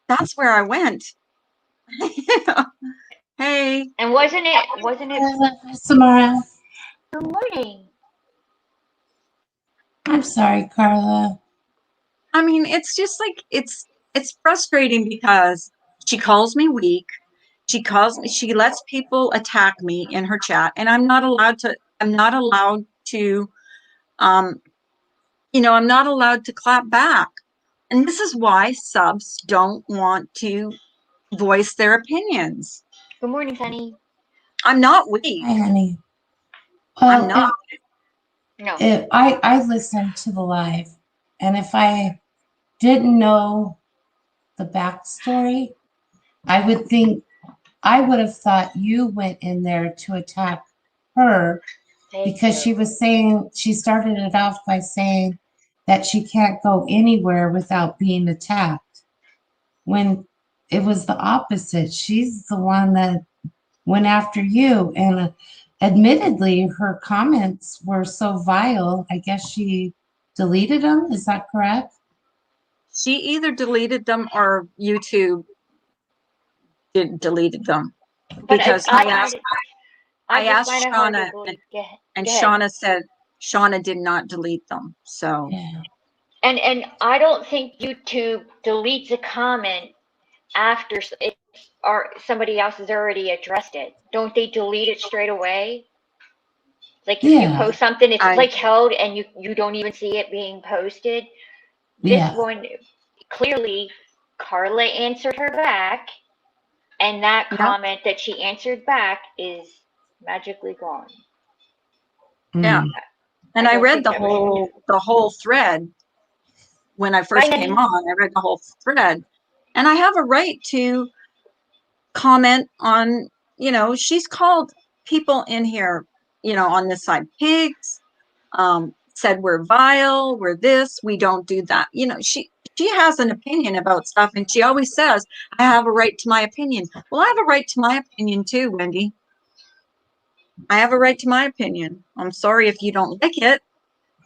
That's where I went. Hey, And wasn't it Samara, good morning? I'm sorry, Carla. I mean, it's just like it's frustrating because she calls me weak. She lets people attack me in her chat, and I'm not allowed to um I'm not allowed to clap back. And this is why subs don't want to voice their opinions. Good morning, Sunny. I'm not weak. Hi, honey. I'm Well, not. No. I listened to the live, and if I didn't know the backstory, I would have thought you went in there to attack her Thank because you. she started it off by saying that she can't go anywhere without being attacked. When it was the opposite, she's the one that went after you. And admittedly, her comments were so vile. I guess she deleted them. Is that correct? She either deleted them or YouTube deleted them But because I I just asked find it hard to Shauna, believe. and Go ahead. Shauna said Shauna did not delete them. So Yeah. And I don't think YouTube deletes a comment after it or somebody else has already addressed it. Don't they delete it straight away? Like if you Yeah. post something, it's I like held and you don't even see it being posted. This Yeah. one, clearly, Carla answered her back, and that yeah, comment that she answered back is magically gone. yeah. Mm. And I I don't read think that was the whole thread when I right, first came honey. on. I read the whole thread. And I have a right to comment on, she's called people in here, on this side pigs, said we're vile, we're this, we don't do that. She has an opinion about stuff, and she always says, I have a right to my opinion. Well, I have a right to my opinion too, Wendy. I have a right to my opinion. I'm sorry if you don't like it,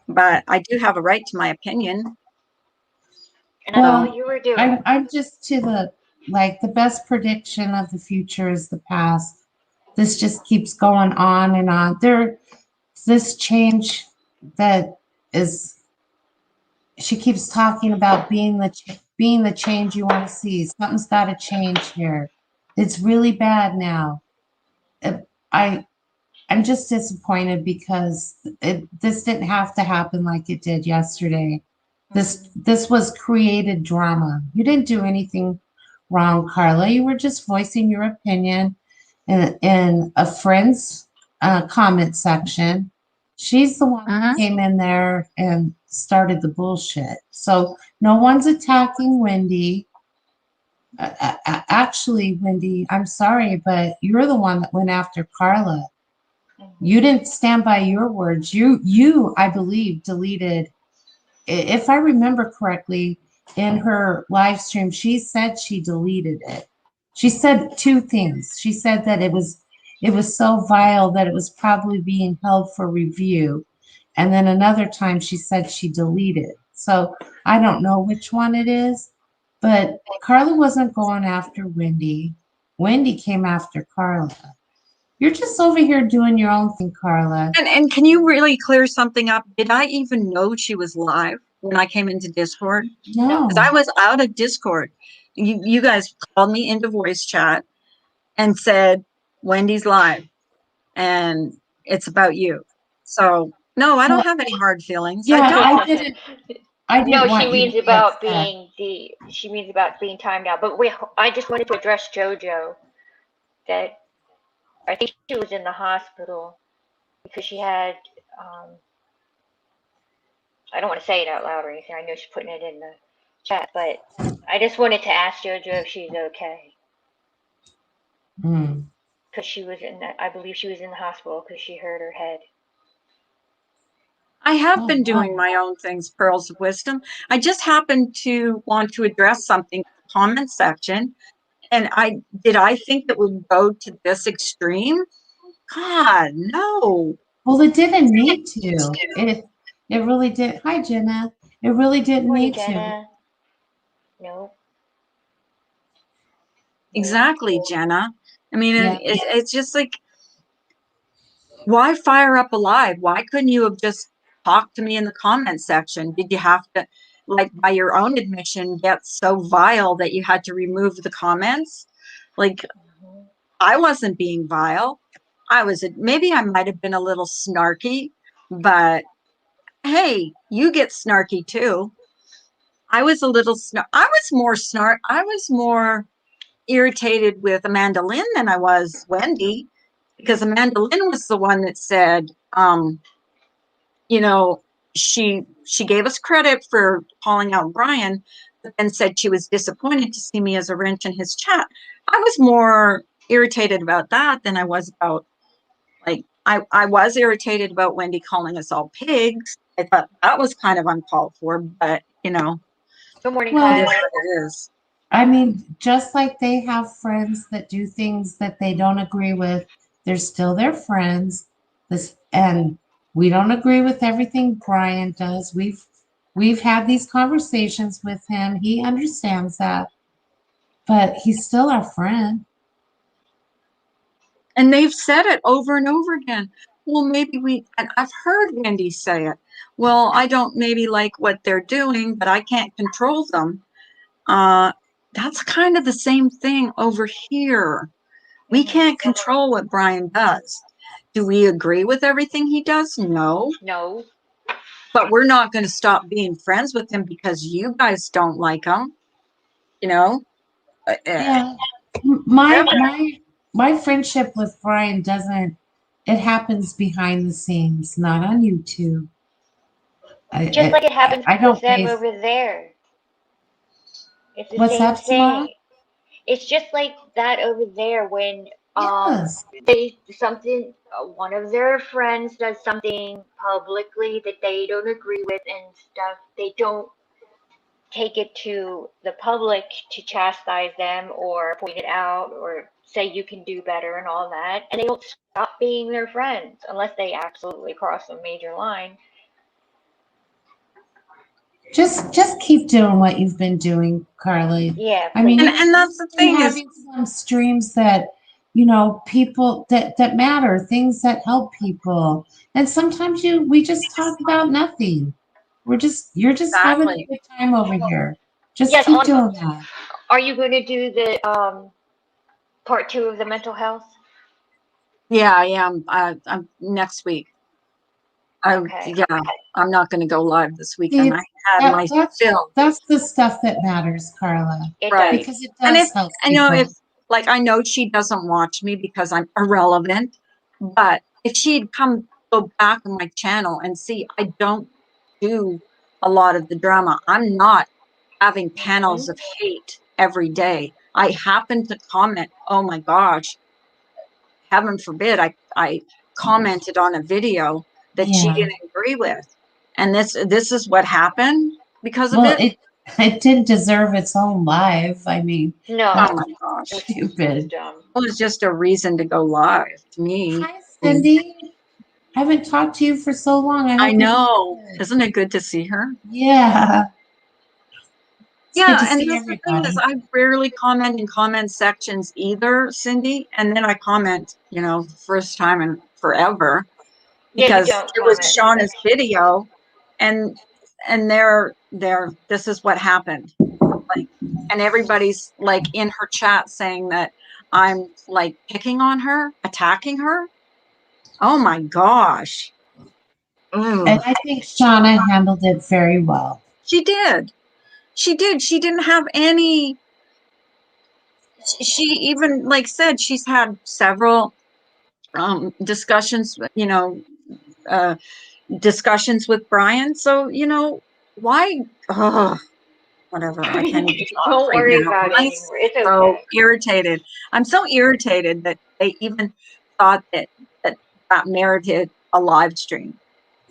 but I do have a right to my opinion. And that's all So, Well, you were doing. I'm just to the best prediction of the future is the past. This just keeps going on and on. This change that is, she keeps talking about being the change you want to see. Something's got to change here. It's really bad now. Uh, I I'm just disappointed because this didn't have to happen like it did yesterday. This was created drama. You didn't do anything wrong, Carla. You were just voicing your opinion in a friend's comment section. She's the one who uh-huh. came in there and started the bullshit. So no one's attacking Wendy. Actually, Wendy, I'm sorry, but you're the one that went after Carla. You didn't stand by your words. You, I believe, deleted. If I remember correctly, in her live stream, she said she deleted it. She said two things. She said that it was so vile that it was probably being held for review, and then another time she said she deleted. So I don't know which one it is, but Carla wasn't going after Wendy. Wendy came after Carla. You're just over here doing your own thing, Carla. And can you really clear something up? Did I even know she was live when I came into Discord? No. Because I No. was out of Discord. You guys called me into voice chat and said Wendy's live and it's about you. So no, I don't Well, have any hard feelings. I yeah, don't. I No, didn't she want you to means be about upset. being timed out. But wait, I just wanted to address JoJo that I think she was in the hospital because she had um, I don't want to say it out loud or anything. I know she's putting it in the chat, but I just wanted to ask JoJo if she's okay. Mm. Because she was I believe she was in the hospital because she hurt her head. I have Oh, been wow. doing my own things, pearls of wisdom. I just happened to want to address something in the comment section. And I think it would go to this extreme? God, no. Well, it didn't need to. It really did. Hi, Jenna. It really didn't Morning, need to. Jenna. No. Exactly, Jenna. I mean, Yeah. it's just like, why fire up a live? Why couldn't you have just talked to me in the comment section? Did you have to, like, by your own admission, get so vile that you had to remove the comments? Like, Mhm. I wasn't being vile. Maybe I might have been a little snarky, but hey, you get snarky too. I was a little I was more irritated with Amanda Lynn than I was Wendy, because Amanda Lynn was the one that said, you know, she gave us credit for calling out Brian, but then said she was disappointed to see me as a wrench in his chat. I was more irritated about that than I was about, like, I was irritated about Wendy calling us all pigs. I thought that was kind of uncalled for, but Good morning, it is Well, Kyle. what it is. I mean, just like they have friends that do things that they don't agree with, they're still their friends. And we don't agree with everything Brian does. We've had these conversations with him. He understands that, but he's still our friend. And they've said it over and over again. Well, and I've heard Wendy say it. Well, I don't maybe like what they're doing, but I can't control them. Uh, that's kind of the same thing over here. We Mhm. can't control what Brian does. Do we agree with everything he does? No. No. But we're not going to stop being friends with him because you guys don't like him. You know? Yeah. Whatever. My friendship with Brian doesn't, it happens behind the scenes, not on YouTube. Just like it I, happens I with don't them pay. over there. It's the What's same that, Samara? thing. It's just like that over there when Yes. they something one of their friends does something publicly that they don't agree with and stuff. They don't take it to the public to chastise them or point it out or say you can do better and all that, and they don't stop being their friends unless they absolutely cross a major line. Just keep doing what you've been doing, Carly. Yeah, I mean, And please. and that's the been thing is, having some streams that, people that matter, things that help people. And sometimes we just talk about nothing. You're just having a exactly. good time over here. Just Yes, keep on doing that. are you going to do the part 2 of the mental health? Yeah, I am. I'm next week. Okay. Yeah, I'm not going to go live this See, weekend. I had my fill. that's the stuff that matters, Carla, It does. Right. because it And if does help I know if people. like I know she doesn't watch me because I'm irrelevant, but if she'd go back on my channel and see I don't do a lot of the drama. I'm not having panels Hmm. of hate every day. I happen to comment, oh my gosh, heaven forbid, I commented on a video that she Yeah. didn't agree with. And this is what happened because of Well, it. it didn't deserve its own live. I mean, No, Oh that's my it gosh. was stupid. dumb. It was just a reason to go live to me. Hi, Cindy. I haven't talked to you for so long. I I hope you're doing know. good. Isn't it good to see her? Yeah. It's good Yeah, to and see that's the thing is everybody. I rarely comment in comment sections either, Cindy. And then I comment, the first time in forever Yeah, you because don't it was comment Shauna's much. video and this is what happened. Like, and everybody's like in her chat saying that I'm like picking on her, attacking her. Oh my gosh. And Ugh. I think Shauna handled it very well. She did. She did. She didn't have any. She even like said she's had several discussions, uh, discussions with Brian. So, why? Oh, whatever. I can't even talk Don't right worry now. about it I'm anymore. It's so okay. irritated. I'm so irritated that they even thought that merited a live stream.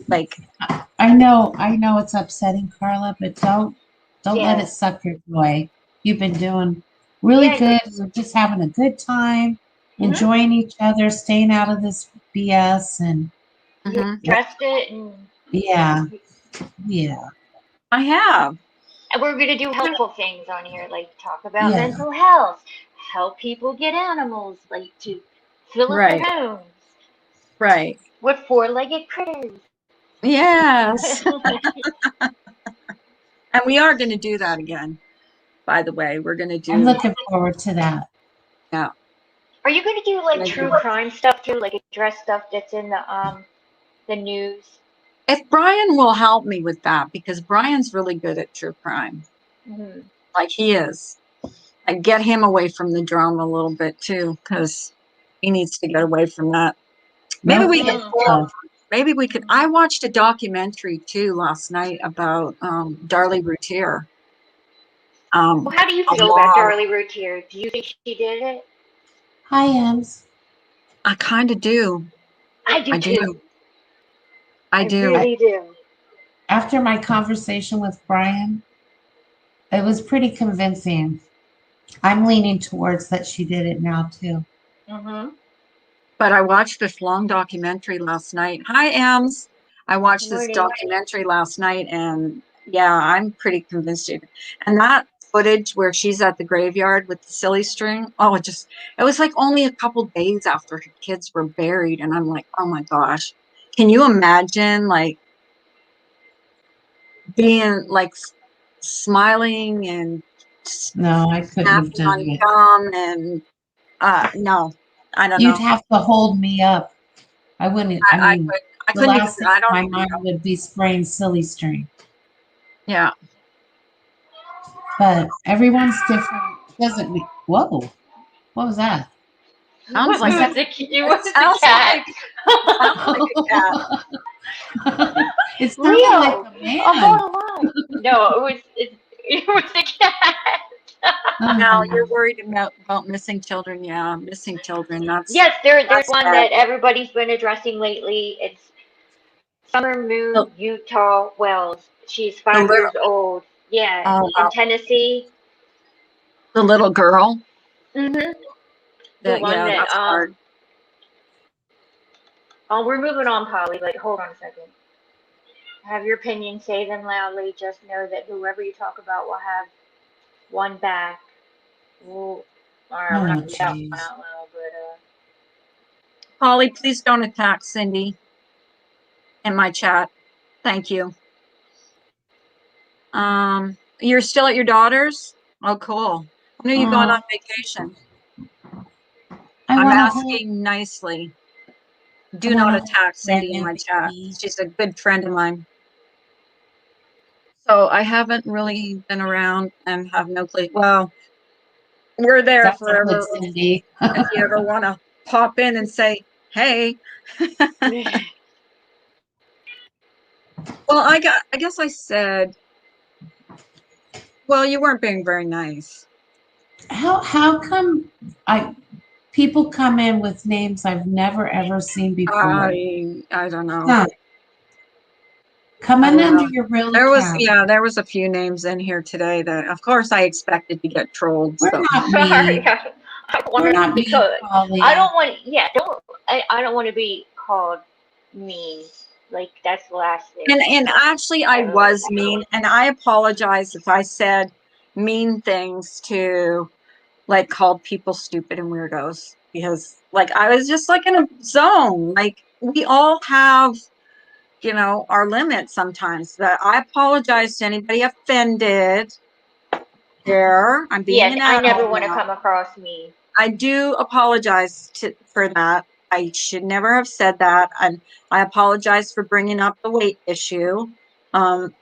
Like, I know it's upsetting, Carla, but don't let Yeah. it suck your joy. You've been doing really Yeah. good. We're just having a good time, Hmm. enjoying each other, staying out of this BS, and You mhm, addressed it, and yeah, yeah, I have. we're going to do helpful things on here, like talk about yeah. mental health, help people get animals, like to fill up their Right, homes right. with four-legged critters. Yes. And we are going to do that again, by the way. We're going to I'm do, looking forward to that. yeah. Are you going to do like Gonna true do- crime stuff too, like address stuff that's in the news? If Brian will help me with that, because Brian's really good at true crime, Hmm. like he is. I get him away from the drama a little bit too, because he needs to get away from that. Maybe No we good could, Mm. stuff. maybe we could. I watched a documentary too last night about Darlie Routier. Well, how do you A feel about lot. Darlie Routier? Do you think she did it? Hi, Ems. I kind of do. I do I too. do. I I do. really do. After my conversation with Brian, it was pretty convincing. I'm leaning towards that she did it now too. Mm-hmm. But I watched this long documentary last night. Hi, Ems. I Good watched this morning. documentary last night, and yeah, I'm pretty convinced. And that footage where she's at the graveyard with the silly string, oh, it was like only a couple days after her kids were buried. And I'm like, oh my gosh, can you imagine like being like smiling and No, I couldn't have snapping done on it. gum and, no, I don't You'd know. have to hold me up. I wouldn't, I mean, I the couldn't even, last thing I in don't my even mind know. would be spraying silly string. Yeah. But everyone's different. Doesn't mean, whoa, what was that? Sounds It like Was a, was that? it it was the sounds cat. like, sounds like a cat. It sounded like Leo, a hold man. on. No, it was the cat. Now Oh, you're worried about missing children. Yeah, missing children. Yes, there's That's one bad. that everybody's been addressing lately. It's Summer The, Moon Utah Wells. She's the 5 years little, old. Yeah, oh, in wow. Tennessee. The little girl. Hmm. The That, one yeah, that that's hard. oh, we're moving on, Polly, but hold on a second. Have your opinion, say them loudly. Just know that whoever you talk about will have one back. Ooh, all right, we're not oh, gonna do that one jeez. out loud, but Polly, please don't attack Cindy in my chat. Thank you. You're still at your daughter's? Oh, cool. When are you going on Oh, vacation? I I'm want to hold. asking nicely. I Do want not to hold attack Cindy in Brandon my chat. baby. She's a good friend of mine. So I haven't really been around and have no clue. Well, we're there That's a good forever Cindy. if you ever want to pop in and say, hey. Well, I guess I said, well, you weren't being very nice. How come I people come in with names I've never ever seen before? I don't know. Huh. Come I in don't under know. your real There was, account. yeah, there was a few names in here today that, of course, I expected to get trolled. We're So, not sorry, mean. I don't want We're to not be mean, called. I Polly. don't want. Yeah, don't. I don't want to be called mean. Like that's the last thing and actually, I I ever want to was be mean, called. and I apologize if I said mean things to like called people stupid and weirdos because like I was just like in a zone. Like we all have, our limits sometimes. That I apologize to anybody offended. There, I'm being Yes, an I never adult want to now. come across mean. I do apologize for that. I should never have said that. And I apologize for bringing up the weight issue. Um,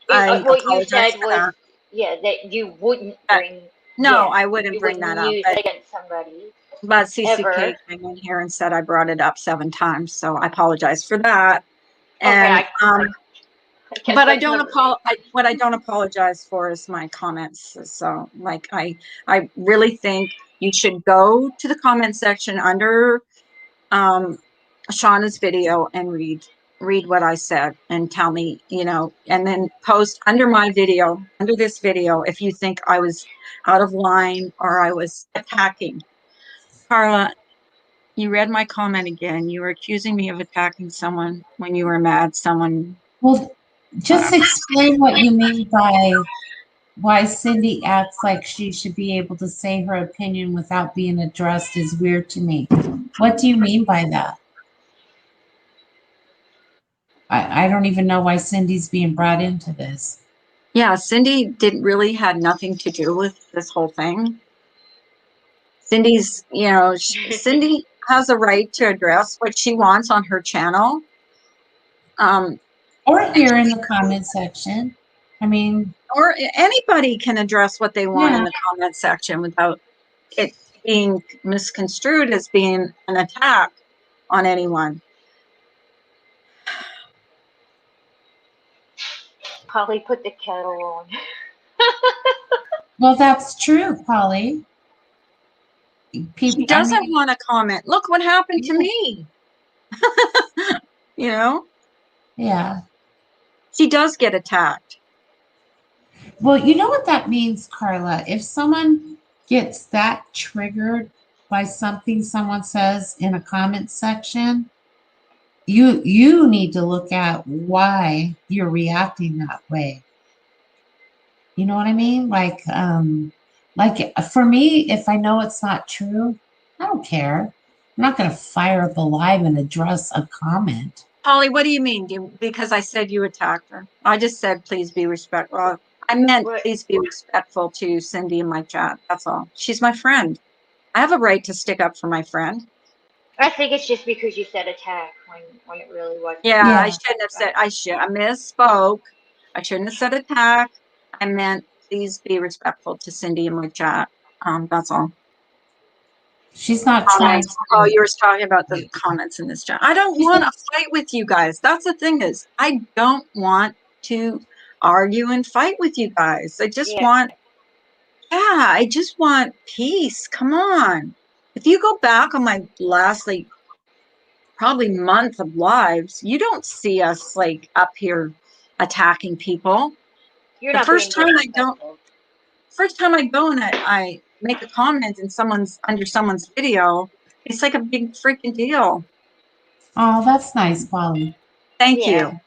I What you apologize said for was, that. yeah, that you wouldn't But bring. no, Yeah, I wouldn't you bring wouldn't that up. use But it against somebody CCK ever. came in here and said I brought it up 7 times. So I apologize for that. Okay, And I guess but I that's don't number what I don't apologize for is my comments. So like I really think you should go to the comment section under Shauna's video and read what I said and tell me, and then post under my video, under this video, if you think I was out of line or I was attacking. Carla, you read my comment again. You were accusing me of attacking someone when you were mad. Well, just explain what you mean by why Cindy acts like she should be able to say her opinion without being addressed is weird to me. What do you mean by that? I don't even know why Cindy's being brought into this. Yeah, Cindy didn't really had nothing to do with this whole thing. Cindy has a right to address what she wants on her channel. Um, Or here in the comment section. I mean, or anybody can address what they want in yeah. the comment section without it being misconstrued as being an attack on anyone. Polly put the kettle on. Well, that's true, Polly. She People, I doesn't mean, want to comment. Look what happened to yeah. me. you know, Yeah. she does get attacked. Well, you know what that means, Carla? If someone gets that triggered by something someone says in a comment section, you need to look at why you're reacting that way. You know what I mean? Like for me, if I know it's not true, I don't care. I'm not going to fire up a live and address a comment. Holly, what do you mean? Because I said you attacked her. I just said, please be respectful. I meant, What? please be respectful to Cindy in my chat. That's all. She's my friend. I have a right to stick up for my friend. I think it's just because you said attack when it really wasn't. Yeah, I Yeah. shouldn't have said, I misspoke. I shouldn't have said attack. I meant, please be respectful to Cindy in my chat. That's all. She's not trying Comments. Oh, to. you were talking about the comments in this chat. I don't want to fight with you guys. That's the thing is, I don't want to argue and fight with you guys. Yeah. I just want peace. Come on. If you go back on my last, like, probably month of lives, you don't see us like up here attacking people. You're The not being disrespectful. first time I go and I make a comment and someone's under someone's video, it's like a big freaking deal. Oh, that's nice, Polly. Thank Yeah. you.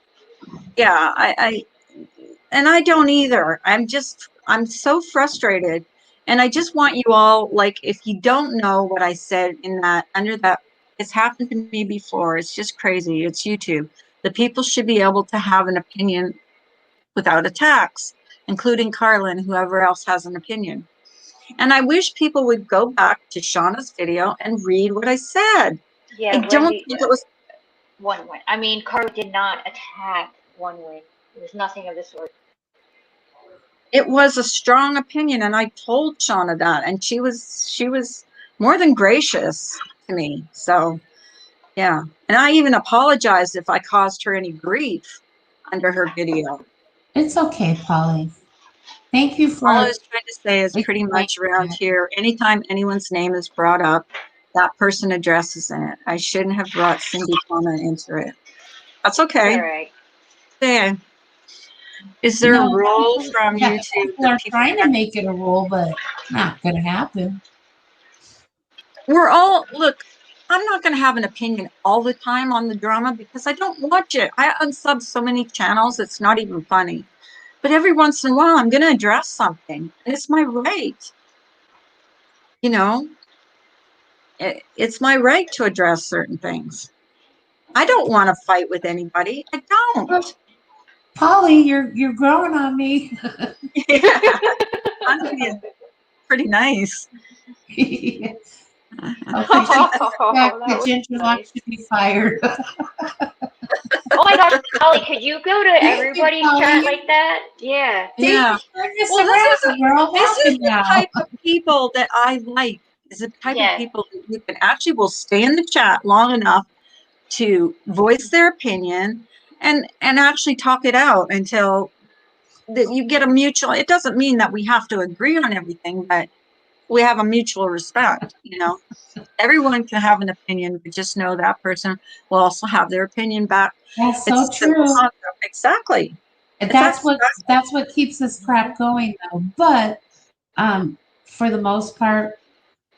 Yeah, and I don't either. I'm so frustrated. And I just want you all, like, if you don't know what I said in that, under that, it's happened to me before. It's just crazy. It's YouTube. The people should be able to have an opinion without attacks, including Carlin, whoever else has an opinion. And I wish people would go back to Shauna's video and read what I said. Yeah, I don't Wendy, think it was, one win. I mean, Carla did not attack one win. There was nothing of the sort. it was a strong opinion. And I told Shauna that, and she was more than gracious to me. So yeah. And I even apologized if I caused her any grief under her video. It's okay, Polly. Thank you All I for was trying to say is pretty explaining much around that. here, anytime anyone's name is brought up, that person addresses in it. I shouldn't have brought Cindy comment into it. That's It's okay. all right. Yeah. Is there a No, rule from yeah, YouTube people that are people trying to can't? make it a rule, but not going to happen. Look, I'm not going to have an opinion all the time on the drama because I don't watch it. I unsub so many channels, it's not even funny. But every once in a while, I'm going to address something, and it's my right. You know, it's my right to address certain things. I don't want to fight with anybody. I don't. Polly, you're growing on me. Yeah, I'm being pretty nice. Okay, Oh, the that was ginger lock nice. should be fired. Oh my gosh, Polly, could you go to Thank you, everybody's chat Polly. like that? Yeah. Yeah. Turn this Well, around. We're all this is happy the now. type of people that I like. Is the type of Yeah. people who can actually will stay in the chat long enough to voice their opinion and actually talk it out until that you get a mutual. It doesn't mean that we have to agree on everything, but we have a mutual respect. Everyone can have an opinion, but just know that person will also have their opinion back. That's It's so a simple true. concept. Exactly. And It's that's what keeps this crap going though. But for the most part,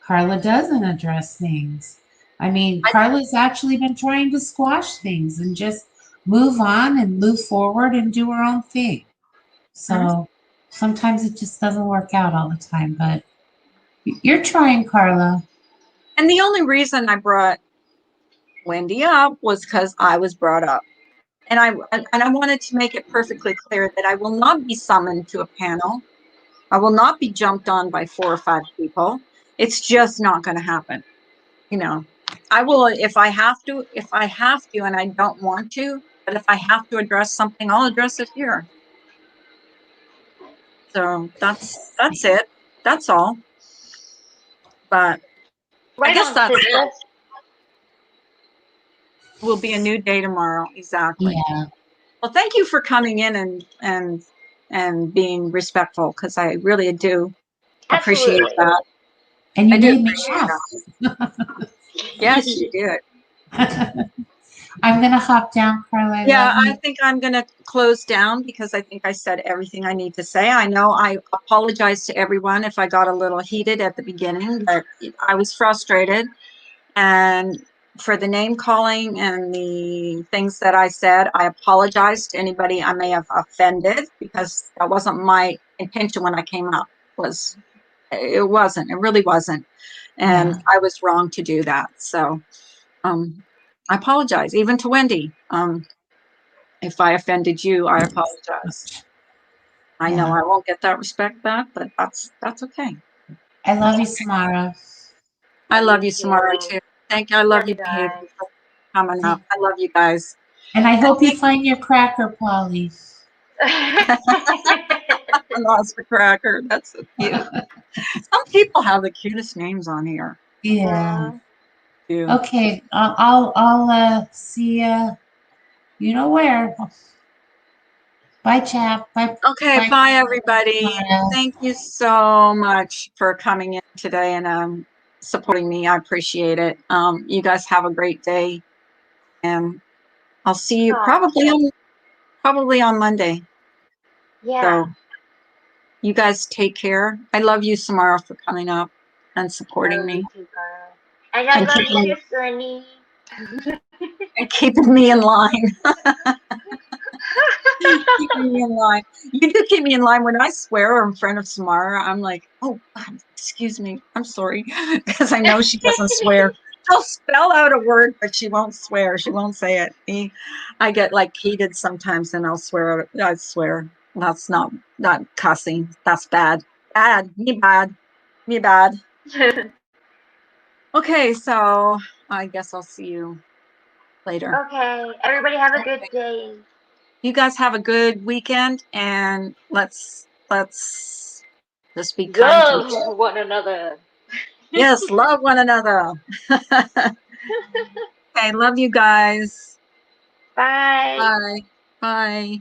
Carla doesn't address things. I mean, I, Carla's actually been trying to squash things and just move on and move forward and do her own thing. So sometimes it just doesn't work out all the time, but you're trying, Carla. and the only reason I brought Wendy up was because I was brought up. And I wanted to make it perfectly clear that I will not be summoned to a panel. I will not be jumped on by 4 or 5 people. It's just not going to happen. I will if I have to, and I don't want to, but if I have to address something, I'll address it here. So that's it. That's all. But I Right guess on, that sister. will be a new day tomorrow. Exactly. Yeah. Well, thank you for coming in and being respectful, because I really do appreciate Absolutely. that. And I you do made me appreciate laugh. that. Yes, you did. I'm gonna hop down, Carla. I Yeah, love I you. think I'm going to close down because I think I said everything I need to say. I know I apologize to everyone if I got a little heated at the beginning, but I was frustrated. And for the name calling and the things that I said, I apologize to anybody I may have offended, because that wasn't my intention when I came up. It wasn't. It really wasn't. And Yeah. I was wrong to do that. So I apologize, even to Wendy. If I offended you, I apologize. I know Yeah. I won't get that respect back, but that's okay. I love you, Samara. I Love you love you, Samara, too. too. Thank you. I love Love you, you Behavior, guys. for coming up. I love you guys. And I And hope you find your cracker, Polly. lost for Cracker. That's so cute. Some people have the cutest names on here, Yeah. too. Okay. I'll see ya. You know where. Bye, chap. Bye. Okay, Bye, bye, everybody. Samara. Thank you so much for coming in today and supporting me. I appreciate it. You guys have a great day, and I'll see you Aw, probably on Monday. yeah. So you guys take care. I love you, Samara, for coming up and I supporting love you me too, girl. And I and love you too, Sunny. keeping me in line. Keeping me in line. You do keep me in line when I swear in front of Samara. I'm like, oh, God, excuse me. I'm sorry. Because I know she doesn't swear. She'll spell out a word, but she won't swear. She won't say it. I get like heated sometimes and I'll swear. I swear. That's not cussing. That's bad. Bad. Me bad. Me bad. Okay, so I guess I'll see you later. Okay, everybody have a good Okay. day. You guys have a good weekend, and let's just be kind to each other. Love one another. Yes, love one another. Okay, love you guys. Bye. Bye. Bye.